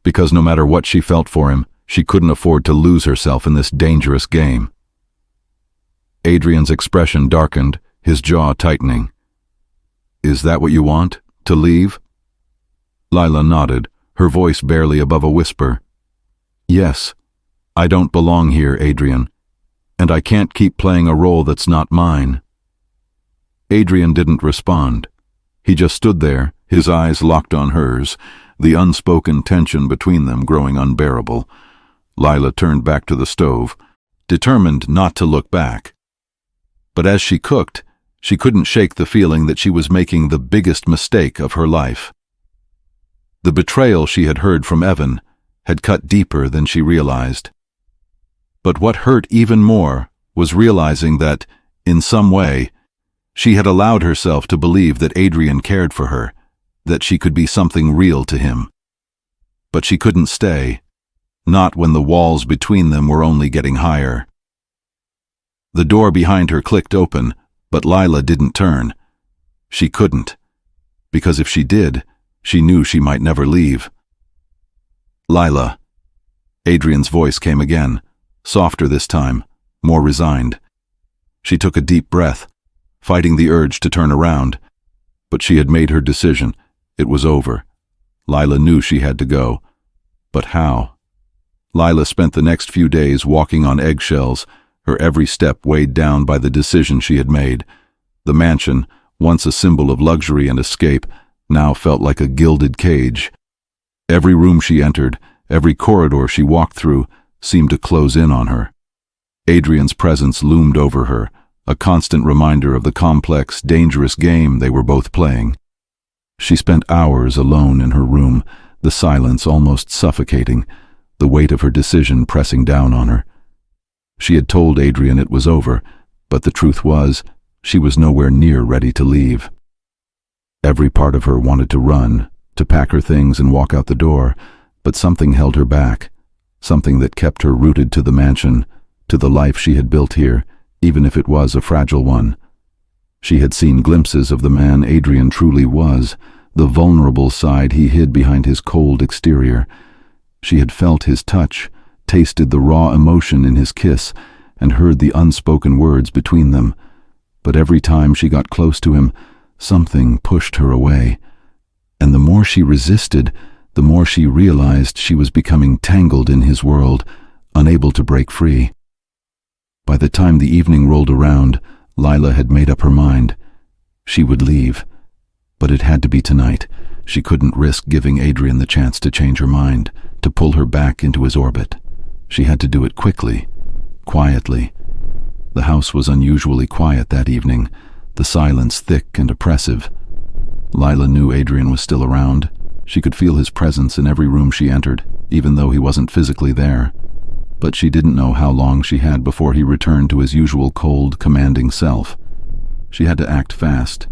Because no matter what she felt for him, she couldn't afford to lose herself in this dangerous game. Adrian's expression darkened, his jaw tightening. "Is that what you want? To leave?" Lila nodded, her voice barely above a whisper. "Yes. I don't belong here, Adrian. And I can't keep playing a role that's not mine." Adrian didn't respond. He just stood there, his eyes locked on hers, the unspoken tension between them growing unbearable. Lila turned back to the stove, determined not to look back. But as she cooked, she couldn't shake the feeling that she was making the biggest mistake of her life. The betrayal she had heard from Evan had cut deeper than she realized. But what hurt even more was realizing that, in some way, she had allowed herself to believe that Adrian cared for her, that she could be something real to him. But she couldn't stay, not when the walls between them were only getting higher. The door behind her clicked open, but Lila didn't turn. She couldn't, because if she did, she knew she might never leave. "Lila." Adrian's voice came again, softer this time, more resigned. She took a deep breath, fighting the urge to turn around. But she had made her decision. It was over. Lila knew she had to go. But how? Lila spent the next few days walking on eggshells, her every step weighed down by the decision she had made. The mansion, once a symbol of luxury and escape, now felt like a gilded cage. Every room she entered, every corridor she walked through, seemed to close in on her. Adrian's presence loomed over her, a constant reminder of the complex, dangerous game they were both playing. She spent hours alone in her room, the silence almost suffocating, the weight of her decision pressing down on her. She had told Adrian it was over, but the truth was, she was nowhere near ready to leave. Every part of her wanted to run, to pack her things and walk out the door, but something held her back, something that kept her rooted to the mansion, to the life she had built here, even if it was a fragile one. She had seen glimpses of the man Adrian truly was, the vulnerable side he hid behind his cold exterior. She had felt his touch, tasted the raw emotion in his kiss, and heard the unspoken words between them. But every time she got close to him, something pushed her away. And the more she resisted, the more she realized she was becoming tangled in his world, unable to break free. By the time the evening rolled around, Lila had made up her mind. She would leave. But it had to be tonight. She couldn't risk giving Adrian the chance to change her mind, to pull her back into his orbit. She had to do it quickly, quietly. The house was unusually quiet that evening, the silence thick and oppressive. Lila knew Adrian was still around. She could feel his presence in every room she entered, even though he wasn't physically there. But she didn't know how long she had before he returned to his usual cold, commanding self. She had to act fast.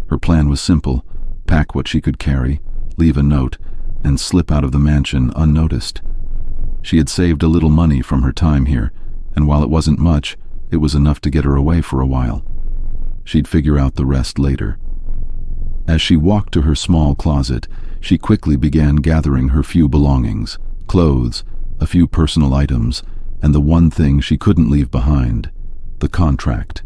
Her plan was simple: pack what she could carry, leave a note, and slip out of the mansion unnoticed. She had saved a little money from her time here, and while it wasn't much, it was enough to get her away for a while. She'd figure out the rest later. As she walked to her small closet, she quickly began gathering her few belongings, clothes, a few personal items, and the one thing she couldn't leave behind, the contract.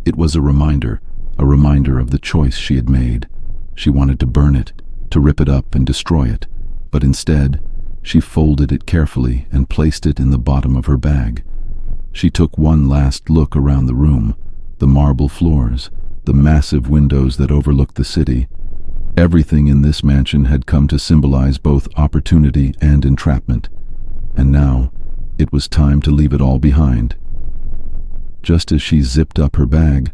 It was a reminder of the choice she had made. She wanted to burn it, to rip it up and destroy it, but instead, she folded it carefully and placed it in the bottom of her bag. She took one last look around the room, the marble floors, the massive windows that overlooked the city. Everything in this mansion had come to symbolize both opportunity and entrapment. And now, it was time to leave it all behind. Just as she zipped up her bag,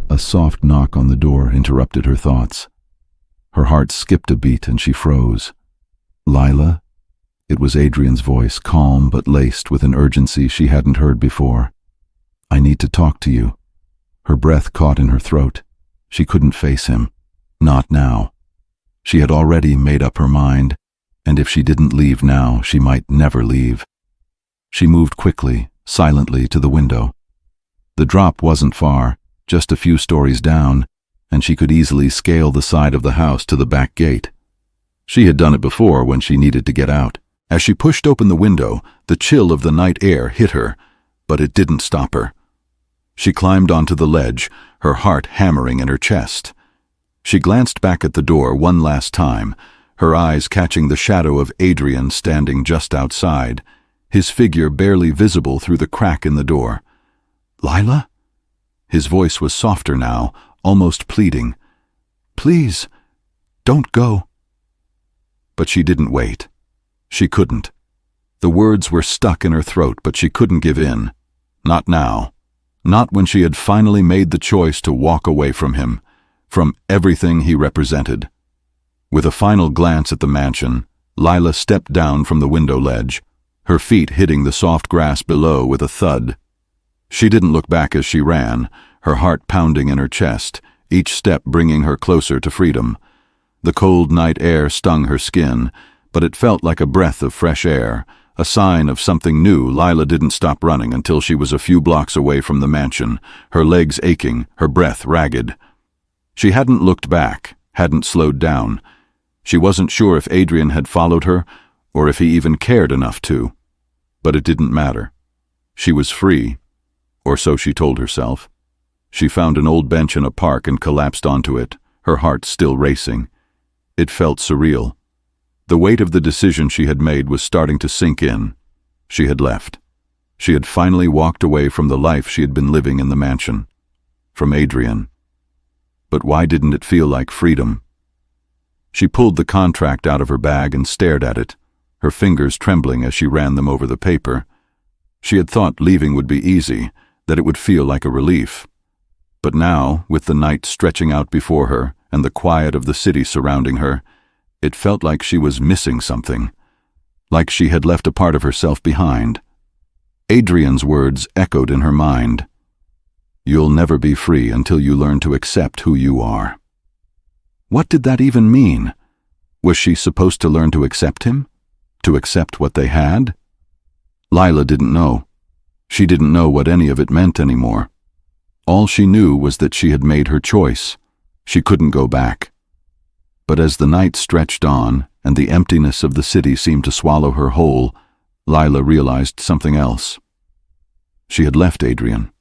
a soft knock on the door interrupted her thoughts. Her heart skipped a beat and she froze. "Lila?" It was Adrian's voice, calm but laced with an urgency she hadn't heard before. "I need to talk to you." Her breath caught in her throat. She couldn't face him. Not now. She had already made up her mind, and if she didn't leave now, she might never leave. She moved quickly, silently to the window. The drop wasn't far, just a few stories down, and she could easily scale the side of the house to the back gate. She had done it before when she needed to get out. As she pushed open the window, the chill of the night air hit her, but it didn't stop her. She climbed onto the ledge, her heart hammering in her chest. She glanced back at the door one last time, her eyes catching the shadow of Adrian standing just outside, his figure barely visible through the crack in the door. "Lila?" His voice was softer now, almost pleading. "Please, don't go." But she didn't wait. She couldn't. The words were stuck in her throat, but she couldn't give in. Not now. Not when she had finally made the choice to walk away from him, from everything he represented. With a final glance at the mansion, Lila stepped down from the window ledge, her feet hitting the soft grass below with a thud. She didn't look back as she ran, her heart pounding in her chest, each step bringing her closer to freedom. The cold night air stung her skin, but it felt like a breath of fresh air, a sign of something new. Lila didn't stop running until she was a few blocks away from the mansion, her legs aching, her breath ragged. She hadn't looked back, hadn't slowed down. She wasn't sure if Adrian had followed her, or if he even cared enough to. But it didn't matter. She was free, or so she told herself. She found an old bench in a park and collapsed onto it, her heart still racing. It felt surreal. The weight of the decision she had made was starting to sink in. She had left. She had finally walked away from the life she had been living in the mansion. From Adrian. But why didn't it feel like freedom? She pulled the contract out of her bag and stared at it, her fingers trembling as she ran them over the paper. She had thought leaving would be easy, that it would feel like a relief. But now, with the night stretching out before her and the quiet of the city surrounding her, it felt like she was missing something, like she had left a part of herself behind. Adrian's words echoed in her mind. "You'll never be free until you learn to accept who you are." What did that even mean? Was she supposed to learn to accept him? To accept what they had? Lila didn't know. She didn't know what any of it meant anymore. All she knew was that she had made her choice. She couldn't go back. But as the night stretched on and the emptiness of the city seemed to swallow her whole, Lila realized something else. She had left Adrian.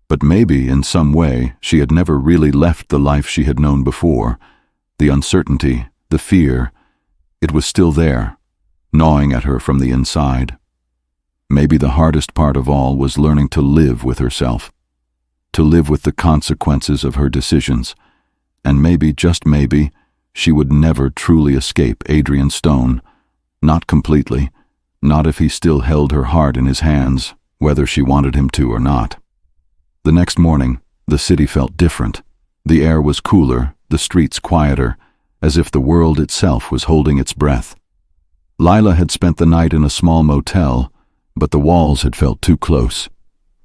But maybe, in some way, she had never really left the life she had known before. The uncertainty, the fear, it was still there, gnawing at her from the inside. Maybe the hardest part of all was learning to live with herself, to live with the consequences of her decisions, and maybe, just maybe, she would never truly escape Adrian Stone. Not completely, not if he still held her heart in his hands, whether she wanted him to or not. The next morning, the city felt different. The air was cooler, the streets quieter, as if the world itself was holding its breath. Lila had spent the night in a small motel, but the walls had felt too close,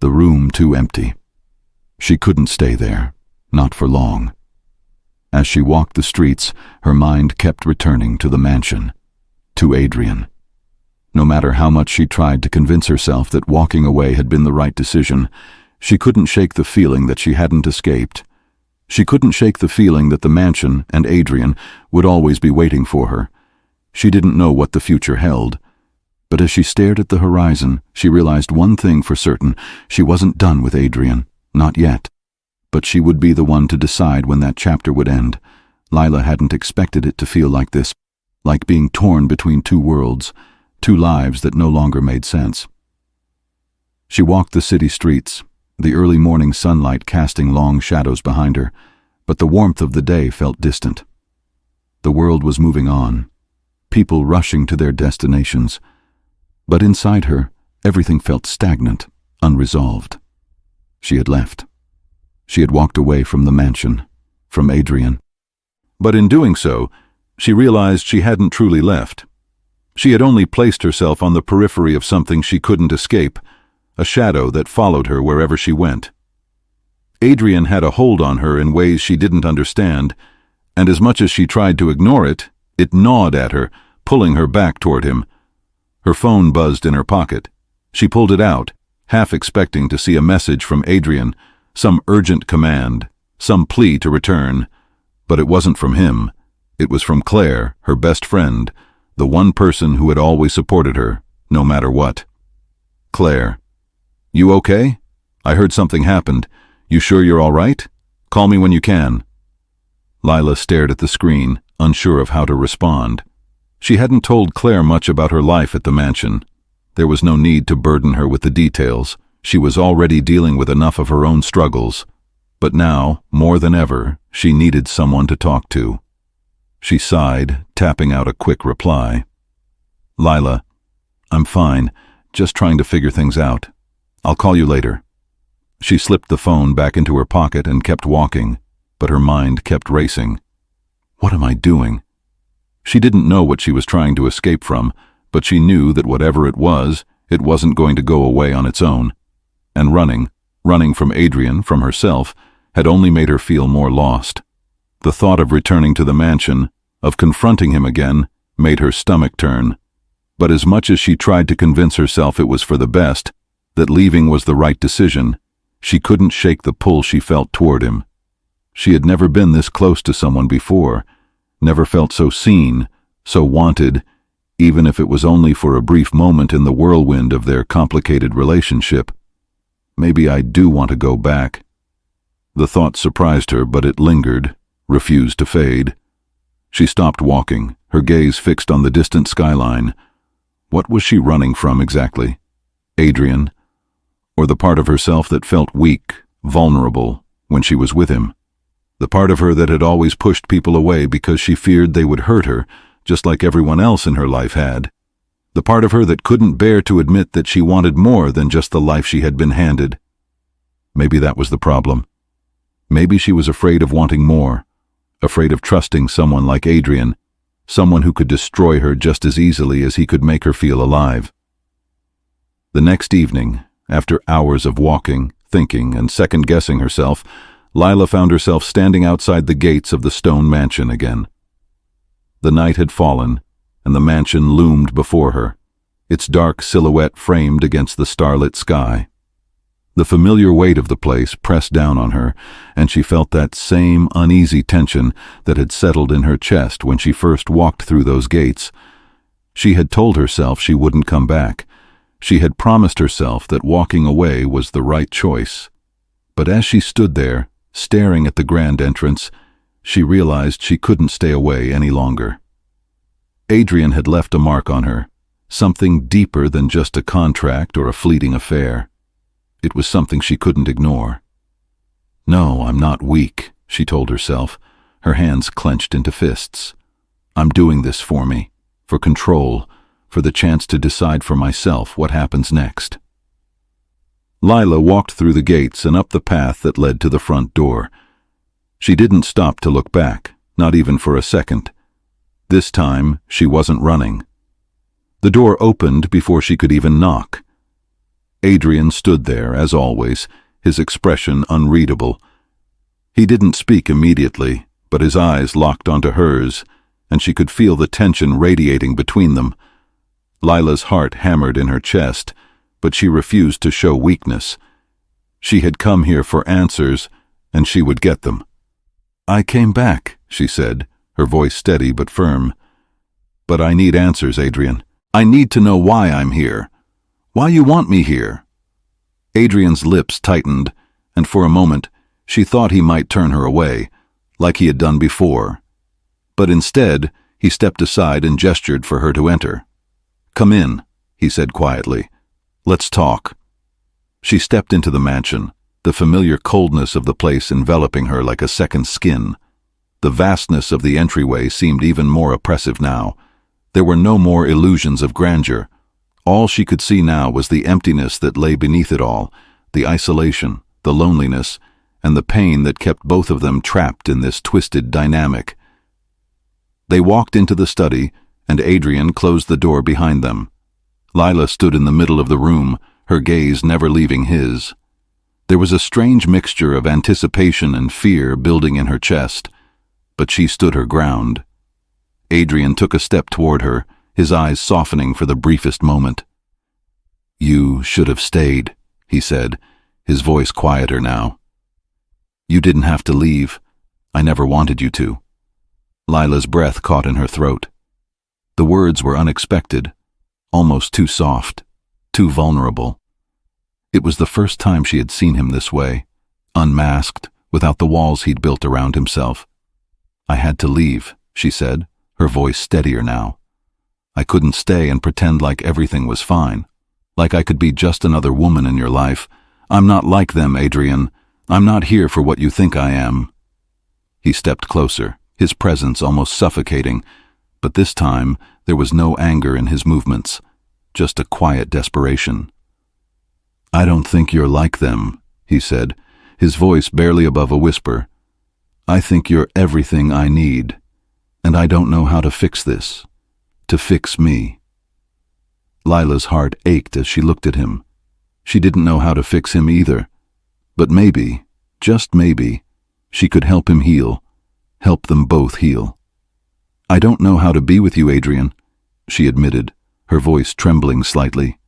the room too empty. She couldn't stay there, not for long. As she walked the streets, her mind kept returning to the mansion, to Adrian. No matter how much she tried to convince herself that walking away had been the right decision, she couldn't shake the feeling that she hadn't escaped. She couldn't shake the feeling that the mansion and Adrian would always be waiting for her. She didn't know what the future held. But as she stared at the horizon, she realized one thing for certain: she wasn't done with Adrian. Not yet. But she would be the one to decide when that chapter would end. Lila hadn't expected it to feel like this, like being torn between two worlds, two lives that no longer made sense. She walked the city streets, the early morning sunlight casting long shadows behind her, but the warmth of the day felt distant. The world was moving on, people rushing to their destinations, but inside her, everything felt stagnant, unresolved. She had left. She had walked away from the mansion, from Adrian. But in doing so, she realized she hadn't truly left. She had only placed herself on the periphery of something she couldn't escape, a shadow that followed her wherever she went. Adrian had a hold on her in ways she didn't understand, and as much as she tried to ignore it, it gnawed at her, pulling her back toward him. Her phone buzzed in her pocket. She pulled it out, half expecting to see a message from Adrian, some urgent command, some plea to return. But it wasn't from him. It was from Claire, her best friend, the one person who had always supported her, no matter what. Claire. You okay? I heard something happened. You sure you're all right? Call me when you can. Lila stared at the screen, unsure of how to respond. She hadn't told Claire much about her life at the mansion. There was no need to burden her with the details. She was already dealing with enough of her own struggles. But now, more than ever, she needed someone to talk to. She sighed, tapping out a quick reply. Lila, I'm fine, just trying to figure things out. I'll call you later. She slipped the phone back into her pocket and kept walking, but her mind kept racing. What am I doing? She didn't know what she was trying to escape from, but she knew that whatever it wasn't going to go away on its own. And running from Adrian, from herself, had only made her feel more lost. The thought of returning to the mansion, of confronting him again, made her stomach turn. But as much as she tried to convince herself it was for the best, that leaving was the right decision, she couldn't shake the pull she felt toward him. She had never been this close to someone before, never felt so seen, so wanted, even if it was only for a brief moment in the whirlwind of their complicated relationship. Maybe I do want to go back. The thought surprised her, but it lingered, refused to fade. She stopped walking, her gaze fixed on the distant skyline. What was she running from exactly? Adrian? Or the part of herself that felt weak, vulnerable, when she was with him? The part of her that had always pushed people away because she feared they would hurt her, just like everyone else in her life had. The part of her that couldn't bear to admit that she wanted more than just the life she had been handed. Maybe that was the problem. Maybe she was afraid of wanting more, afraid of trusting someone like Adrian, someone who could destroy her just as easily as he could make her feel alive. The next evening, after hours of walking, thinking, and second-guessing herself, Lila found herself standing outside the gates of the stone mansion again. The night had fallen, and the mansion loomed before her, its dark silhouette framed against the starlit sky. The familiar weight of the place pressed down on her, and she felt that same uneasy tension that had settled in her chest when she first walked through those gates. She had told herself she wouldn't come back. She had promised herself that walking away was the right choice. But as she stood there, staring at the grand entrance, she realized she couldn't stay away any longer. Adrian had left a mark on her, something deeper than just a contract or a fleeting affair. It was something she couldn't ignore. No, I'm not weak, she told herself, her hands clenched into fists. I'm doing this for me, for control, for the chance to decide for myself what happens next. Lila walked through the gates and up the path that led to the front door. She didn't stop to look back, not even for a second. This time, she wasn't running. The door opened before she could even knock. Adrian stood there, as always, his expression unreadable. He didn't speak immediately, but his eyes locked onto hers, and she could feel the tension radiating between them. Lila's heart hammered in her chest, but she refused to show weakness. She had come here for answers, and she would get them. I came back, she said, her voice steady but firm. But I need answers, Adrian. I need to know why I'm here. Why you want me here? Adrian's lips tightened, and for a moment, she thought he might turn her away, like he had done before. But instead, he stepped aside and gestured for her to enter. Come in, he said quietly. Let's talk. She stepped into the mansion, the familiar coldness of the place enveloping her like a second skin. The vastness of the entryway seemed even more oppressive now. There were no more illusions of grandeur. All she could see now was the emptiness that lay beneath it all, the isolation, the loneliness, and the pain that kept both of them trapped in this twisted dynamic. They walked into the study, and Adrian closed the door behind them. Lila stood in the middle of the room, her gaze never leaving his. There was a strange mixture of anticipation and fear building in her chest, but she stood her ground. Adrian took a step toward her, his eyes softening for the briefest moment. "You should have stayed," he said, his voice quieter now. "You didn't have to leave. I never wanted you to." Lila's breath caught in her throat. The words were unexpected, almost too soft, too vulnerable. It was the first time she had seen him this way, unmasked, without the walls he'd built around himself. "I had to leave," she said, her voice steadier now. "I couldn't stay and pretend like everything was fine, like I could be just another woman in your life. I'm not like them, Adrian. I'm not here for what you think I am." He stepped closer, his presence almost suffocating, but this time there was no anger in his movements, just a quiet desperation. "I don't think you're like them," he said, his voice barely above a whisper. "I think you're everything I need, and I don't know how to fix this, to fix me." Lila's heart ached as she looked at him. She didn't know how to fix him either, but maybe, just maybe, she could help him heal, help them both heal. "I don't know how to be with you, Adrian," she admitted, her voice trembling slightly.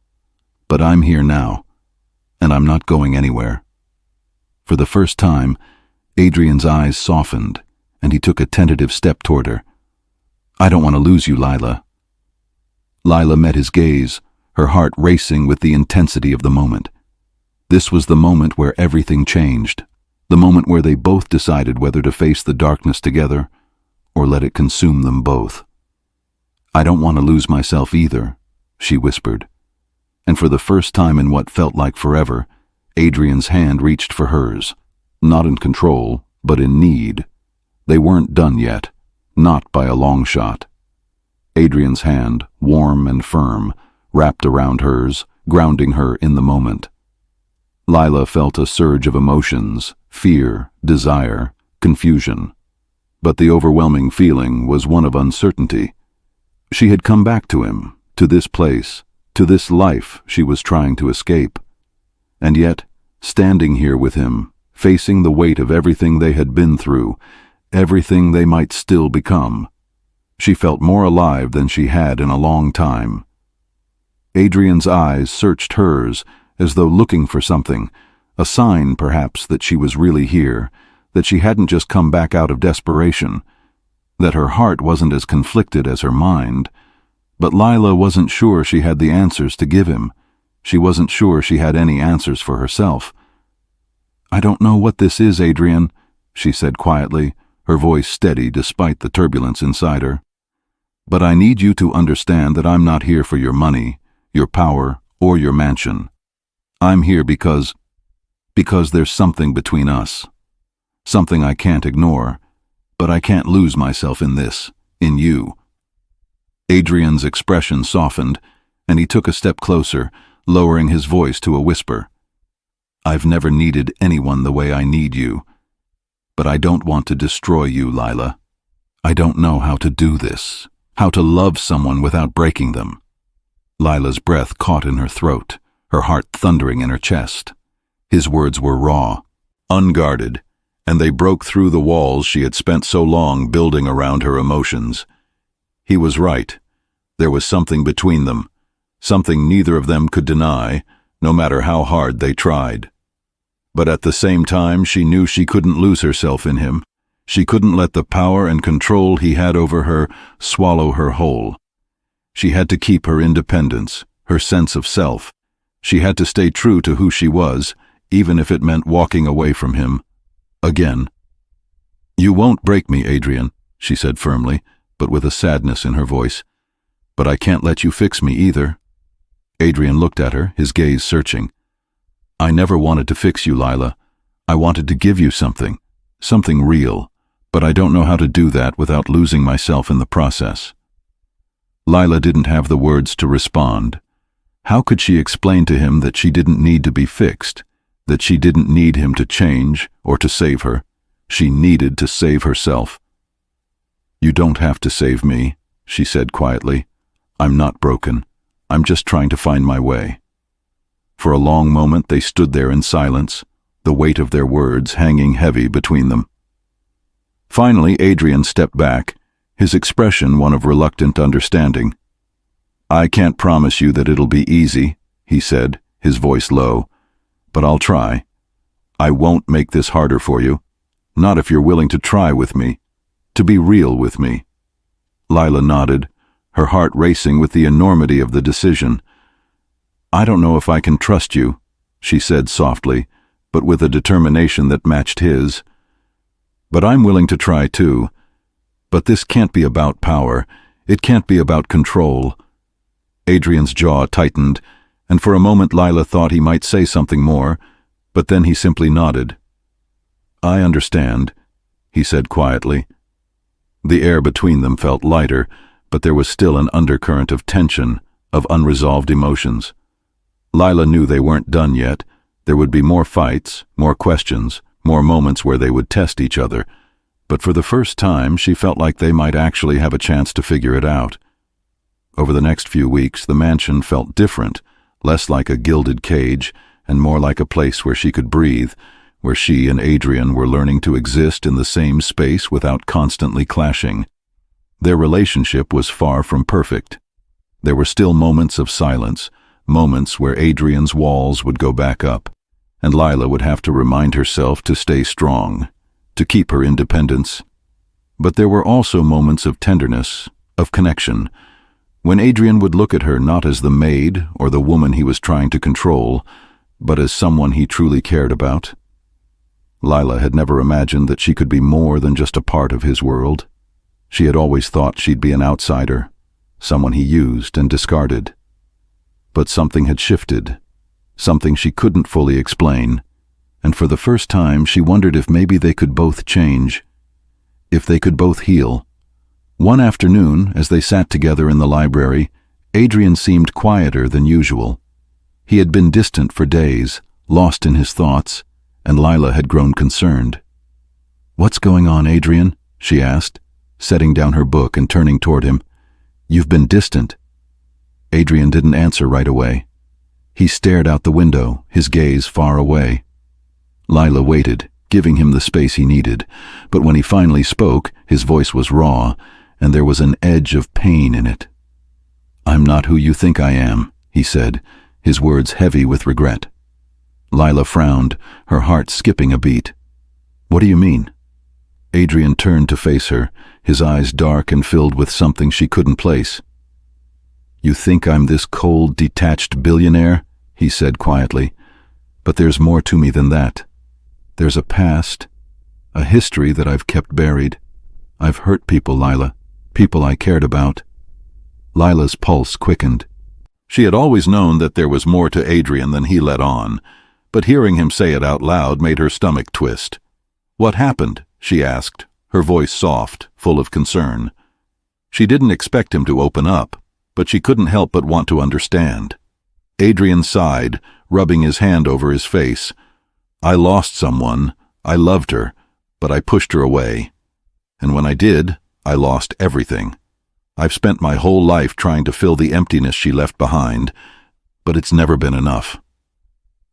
"But I'm here now, and I'm not going anywhere." For the first time, Adrian's eyes softened, and he took a tentative step toward her. "I don't want to lose you, Lila." Lila met his gaze, her heart racing with the intensity of the moment. This was the moment where everything changed, the moment where they both decided whether to face the darkness together or let it consume them both. "I don't want to lose myself either," she whispered. And for the first time in what felt like forever, Adrian's hand reached for hers, not in control, but in need. They weren't done yet, not by a long shot. Adrian's hand, warm and firm, wrapped around hers, grounding her in the moment. Lila felt a surge of emotions, fear, desire, confusion. But the overwhelming feeling was one of uncertainty. She had come back to him, to this place, to this life she was trying to escape. And yet, standing here with him, facing the weight of everything they had been through, everything they might still become, she felt more alive than she had in a long time. Adrian's eyes searched hers as though looking for something, a sign perhaps that she was really here, that she hadn't just come back out of desperation, that her heart wasn't as conflicted as her mind. But Lila wasn't sure she had the answers to give him. She wasn't sure she had any answers for herself. "I don't know what this is, Adrian," she said quietly, her voice steady despite the turbulence inside her. "But I need you to understand that I'm not here for your money, your power, or your mansion. I'm here because there's something between us. Something I can't ignore, but I can't lose myself in this, in you." Adrian's expression softened, and he took a step closer, lowering his voice to a whisper. "I've never needed anyone the way I need you, but I don't want to destroy you, Lila. I don't know how to do this, how to love someone without breaking them." Lila's breath caught in her throat, her heart thundering in her chest. His words were raw, unguarded, and they broke through the walls she had spent so long building around her emotions. He was right. There was something between them, something neither of them could deny, no matter how hard they tried. But at the same time, she knew she couldn't lose herself in him. She couldn't let the power and control he had over her swallow her whole. She had to keep her independence, her sense of self. She had to stay true to who she was, even if it meant walking away from him. Again. "You won't break me, Adrian," she said firmly, but with a sadness in her voice. "But I can't let you fix me either." Adrian looked at her, his gaze searching. "I never wanted to fix you, Lila. I wanted to give you something real, but I don't know how to do that without losing myself in the process." Lila didn't have the words to respond. How could she explain to him that she didn't need to be fixed, that she didn't need him to change or to save her? She needed to save herself. "You don't have to save me," she said quietly. "I'm not broken. I'm just trying to find my way." For a long moment they stood there in silence, the weight of their words hanging heavy between them. Finally, Adrian stepped back, his expression one of reluctant understanding. "I can't promise you that it'll be easy," he said, his voice low, "but I'll try. I won't make this harder for you, not if you're willing to try with me, to be real with me." Lila nodded, her heart racing with the enormity of the decision. "I don't know if I can trust you," she said softly, but with a determination that matched his. "But I'm willing to try too. But this can't be about power. It can't be about control." Adrian's jaw tightened, and for a moment Lila thought he might say something more, but then he simply nodded. "I understand," he said quietly. The air between them felt lighter, but there was still an undercurrent of tension, of unresolved emotions. Lila knew they weren't done yet. There would be more fights, more questions, more moments where they would test each other, but for the first time she felt like they might actually have a chance to figure it out. Over the next few weeks, the mansion felt different, less like a gilded cage and more like a place where she could breathe, where she and Adrian were learning to exist in the same space without constantly clashing. Their relationship was far from perfect. There were still moments of silence, moments where Adrian's walls would go back up, and Lila would have to remind herself to stay strong, to keep her independence. But there were also moments of tenderness, of connection, when Adrian would look at her not as the maid or the woman he was trying to control, but as someone he truly cared about. Lila had never imagined that she could be more than just a part of his world. She had always thought she'd be an outsider, someone he used and discarded. But something had shifted, something she couldn't fully explain, and for the first time she wondered if maybe they could both change, if they could both heal. One afternoon, as they sat together in the library, Adrian seemed quieter than usual. He had been distant for days, lost in his thoughts, and Lila had grown concerned. "What's going on, Adrian?" she asked, setting down her book and turning toward him. "You've been distant." Adrian didn't answer right away. He stared out the window, his gaze far away. Lila waited, giving him the space he needed, but when he finally spoke, his voice was raw, and there was an edge of pain in it. "I'm not who you think I am," he said, his words heavy with regret. Lila frowned, her heart skipping a beat. "What do you mean?" Adrian turned to face her, his eyes dark and filled with something she couldn't place. "You think I'm this cold, detached billionaire?" he said quietly. "But there's more to me than that. There's a past, a history that I've kept buried. I've hurt people, Lila, people I cared about." Lila's pulse quickened. She had always known that there was more to Adrian than he let on, but hearing him say it out loud made her stomach twist. "What happened?" she asked, her voice soft, full of concern. She didn't expect him to open up, but she couldn't help but want to understand. Adrian sighed, rubbing his hand over his face. "I lost someone. I loved her, but I pushed her away. And when I did, I lost everything. I've spent my whole life trying to fill the emptiness she left behind, but it's never been enough."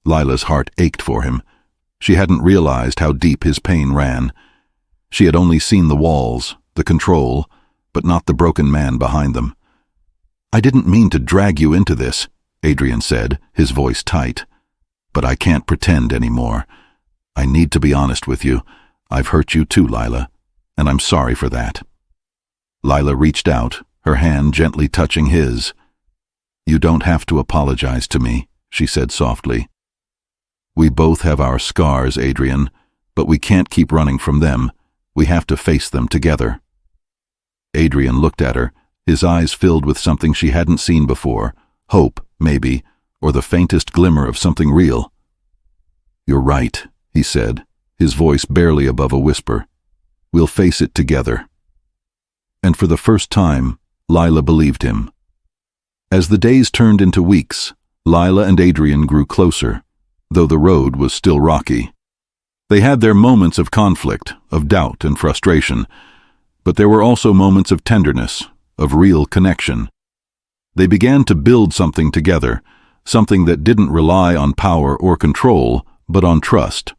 Lila's heart ached for him. She hadn't realized how deep his pain ran. She had only seen the walls, the control, but not the broken man behind them. "I didn't mean to drag you into this," Adrian said, his voice tight. "But I can't pretend anymore. I need to be honest with you. I've hurt you too, Lila, and I'm sorry for that." Lila reached out, her hand gently touching his. "You don't have to apologize to me," she said softly. "We both have our scars, Adrian, but we can't keep running from them. We have to face them together." Adrian looked at her, his eyes filled with something she hadn't seen before, hope, maybe, or the faintest glimmer of something real. "You're right," he said, his voice barely above a whisper. "We'll face it together." And for the first time, Lila believed him. As the days turned into weeks, Lila and Adrian grew closer, though the road was still rocky. They had their moments of conflict, of doubt and frustration, but there were also moments of tenderness, of real connection. They began to build something together, something that didn't rely on power or control, but on trust,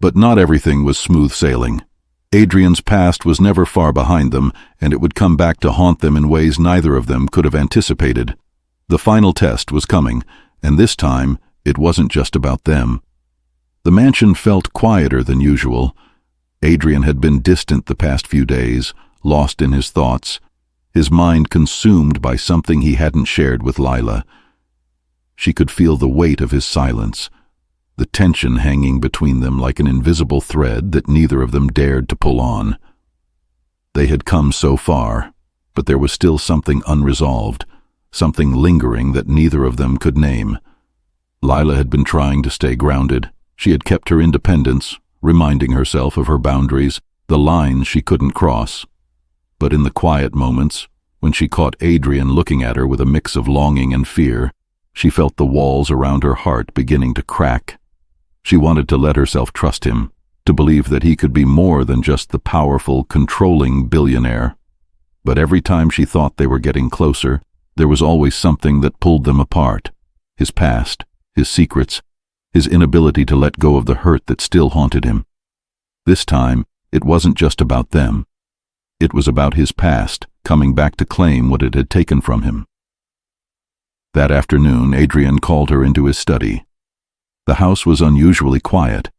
But not everything was smooth sailing. Adrian's past was never far behind them, and it would come back to haunt them in ways neither of them could have anticipated. The final test was coming, and this time it wasn't just about them. The mansion felt quieter than usual. Adrian had been distant the past few days, lost in his thoughts, his mind consumed by something he hadn't shared with Lila. She could feel the weight of his silence, the tension hanging between them like an invisible thread that neither of them dared to pull on. They had come so far, but there was still something unresolved, something lingering that neither of them could name. Lila had been trying to stay grounded. She had kept her independence, reminding herself of her boundaries, the lines she couldn't cross. But in the quiet moments, when she caught Adrian looking at her with a mix of longing and fear, she felt the walls around her heart beginning to crack. She wanted to let herself trust him, to believe that he could be more than just the powerful, controlling billionaire. But every time she thought they were getting closer, there was always something that pulled them apart. His past, his secrets, his inability to let go of the hurt that still haunted him. This time, it wasn't just about them. It was about his past, coming back to claim what it had taken from him. That afternoon, Adrian called her into his study. The house was unusually quiet,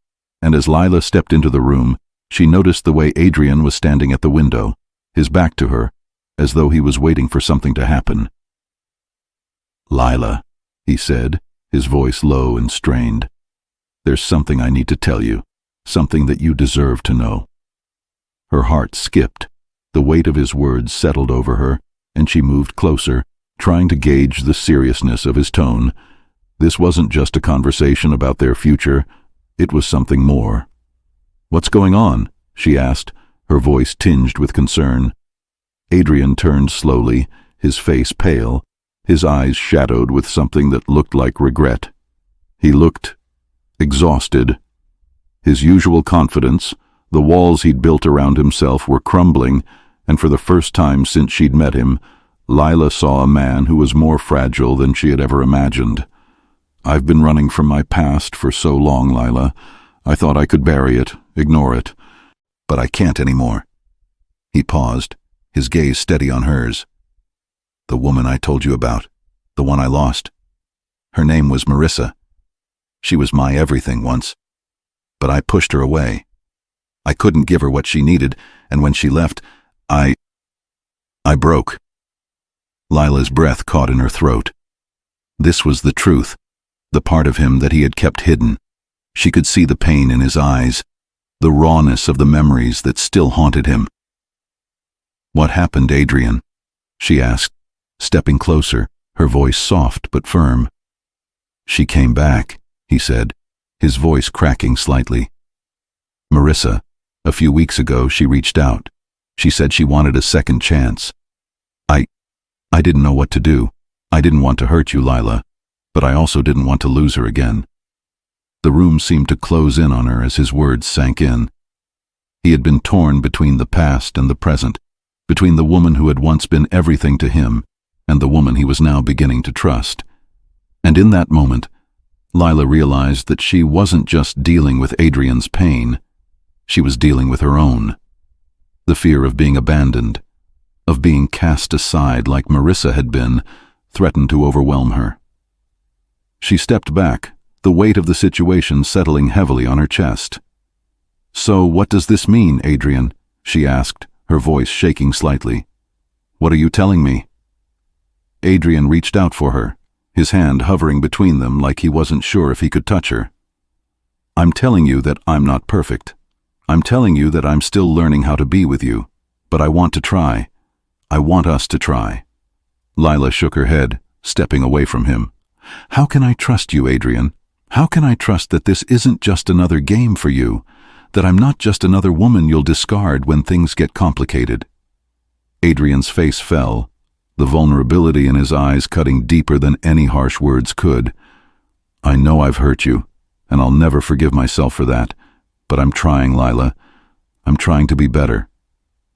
and as Lila stepped into the room, she noticed the way Adrian was standing at the window, his back to her, as though he was waiting for something to happen. "Lila," he said, his voice low and strained. "There's something I need to tell you, something that you deserve to know." Her heart skipped. The weight of his words settled over her, and she moved closer, trying to gauge the seriousness of his tone. This wasn't just a conversation about their future, it was something more. "What's going on?" she asked, her voice tinged with concern. Adrian turned slowly, his face pale, his eyes shadowed with something that looked like regret. He looked exhausted. His usual confidence, the walls he'd built around himself, were crumbling, and for the first time since she'd met him, Lila saw a man who was more fragile than she had ever imagined. "I've been running from my past for so long, Lila. I thought I could bury it, ignore it. But I can't anymore." He paused, his gaze steady on hers. "The woman I told you about, the one I lost. Her name was Marissa. She was my everything once. But I pushed her away. I couldn't give her what she needed, and when she left, I broke." Lila's breath caught in her throat. This was the truth, the part of him that he had kept hidden. She could see the pain in his eyes, the rawness of the memories that still haunted him. "What happened, Adrian?" she asked, stepping closer, her voice soft but firm. "She came back," he said, his voice cracking slightly. "Marissa, a few weeks ago she reached out. She said she wanted a second chance. I didn't know what to do. I didn't want to hurt you, Lila, but I also didn't want to lose her again." The room seemed to close in on her as his words sank in. He had been torn between the past and the present, between the woman who had once been everything to him and the woman he was now beginning to trust. And in that moment, Lila realized that she wasn't just dealing with Adrian's pain, she was dealing with her own. The fear of being abandoned, of being cast aside like Marissa had been, threatened to overwhelm her. She stepped back, the weight of the situation settling heavily on her chest. "So what does this mean, Adrian?" she asked, her voice shaking slightly. "What are you telling me?" Adrian reached out for her, his hand hovering between them like he wasn't sure if he could touch her. "I'm telling you that I'm not perfect. I'm telling you that I'm still learning how to be with you, but I want to try. I want us to try." Lila shook her head, stepping away from him. "How can I trust you, Adrian? How can I trust that this isn't just another game for you, that I'm not just another woman you'll discard when things get complicated?" Adrian's face fell, the vulnerability in his eyes cutting deeper than any harsh words could. "I know I've hurt you, and I'll never forgive myself for that, but I'm trying, Lila. I'm trying to be better.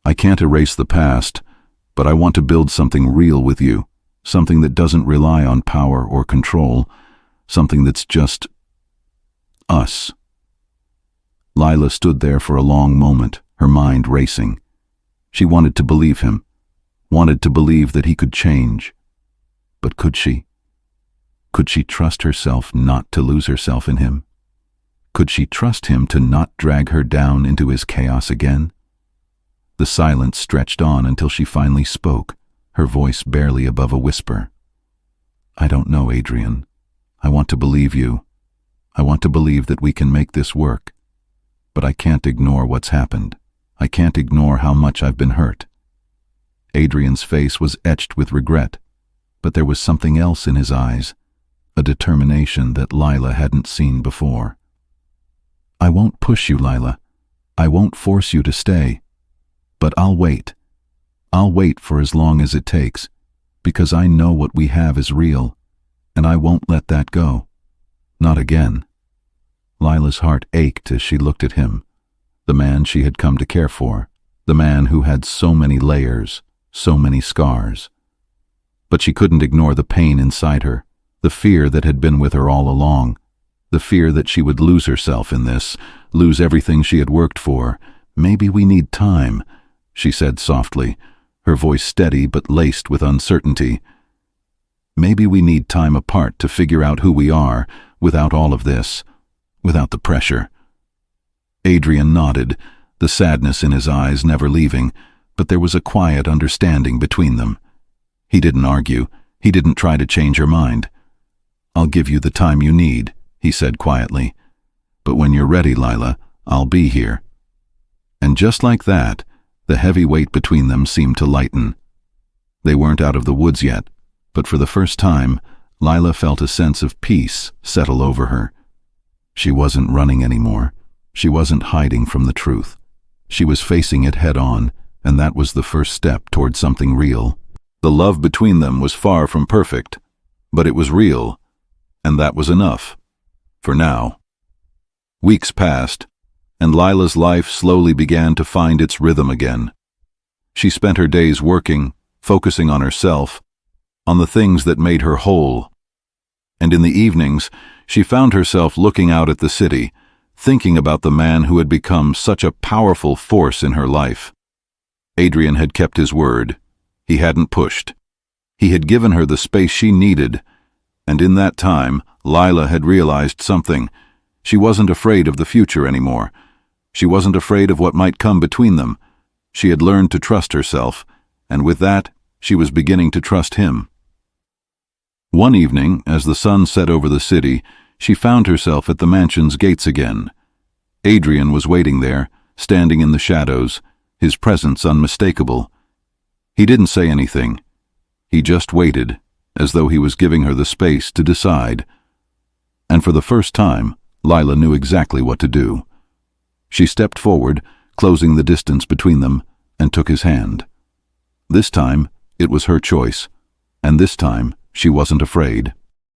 I can't erase the past, but I want to build something real with you, something that doesn't rely on power or control, something that's just us." Lila stood there for a long moment, her mind racing. She wanted to believe him, wanted to believe that he could change. But could she? Could she trust herself not to lose herself in him? Could she trust him to not drag her down into his chaos again? The silence stretched on until she finally spoke, her voice barely above a whisper. "I don't know, Adrian. I want to believe you. I want to believe that we can make this work. But I can't ignore what's happened. I can't ignore how much I've been hurt." Adrian's face was etched with regret, but there was something else in his eyes, a determination that Lila hadn't seen before. "I won't push you, Lila. I won't force you to stay. But I'll wait. I'll wait for as long as it takes, because I know what we have is real, and I won't let that go. Not again." Lila's heart ached as she looked at him, the man she had come to care for, the man who had so many layers, so many scars. But she couldn't ignore the pain inside her, the fear that had been with her all along, the fear that she would lose herself in this, lose everything she had worked for. "Maybe we need time," she said softly, her voice steady but laced with uncertainty. "Maybe we need time apart to figure out who we are, without all of this, without the pressure." Adrian nodded, the sadness in his eyes never leaving, but there was a quiet understanding between them. He didn't argue, he didn't try to change her mind. "I'll give you the time you need," he said quietly. "But when you're ready, Lila, I'll be here." And just like that, the heavy weight between them seemed to lighten. They weren't out of the woods yet, but for the first time, Lila felt a sense of peace settle over her. She wasn't running anymore. She wasn't hiding from the truth. She was facing it head on, and that was the first step toward something real. The love between them was far from perfect, but it was real, and that was enough. For now. Weeks passed, and Lila's life slowly began to find its rhythm again. She spent her days working, focusing on herself, on the things that made her whole. And in the evenings, she found herself looking out at the city, thinking about the man who had become such a powerful force in her life. Adrian had kept his word. He hadn't pushed. He had given her the space she needed, and in that time, Lila had realized something. She wasn't afraid of the future anymore. She wasn't afraid of what might come between them. She had learned to trust herself, and with that, she was beginning to trust him. One evening, as the sun set over the city, she found herself at the mansion's gates again. Adrian was waiting there, standing in the shadows, his presence unmistakable. He didn't say anything. He just waited, as though he was giving her the space to decide. And for the first time, Lila knew exactly what to do. She stepped forward, closing the distance between them, and took his hand. This time, it was her choice, and this time, she wasn't afraid.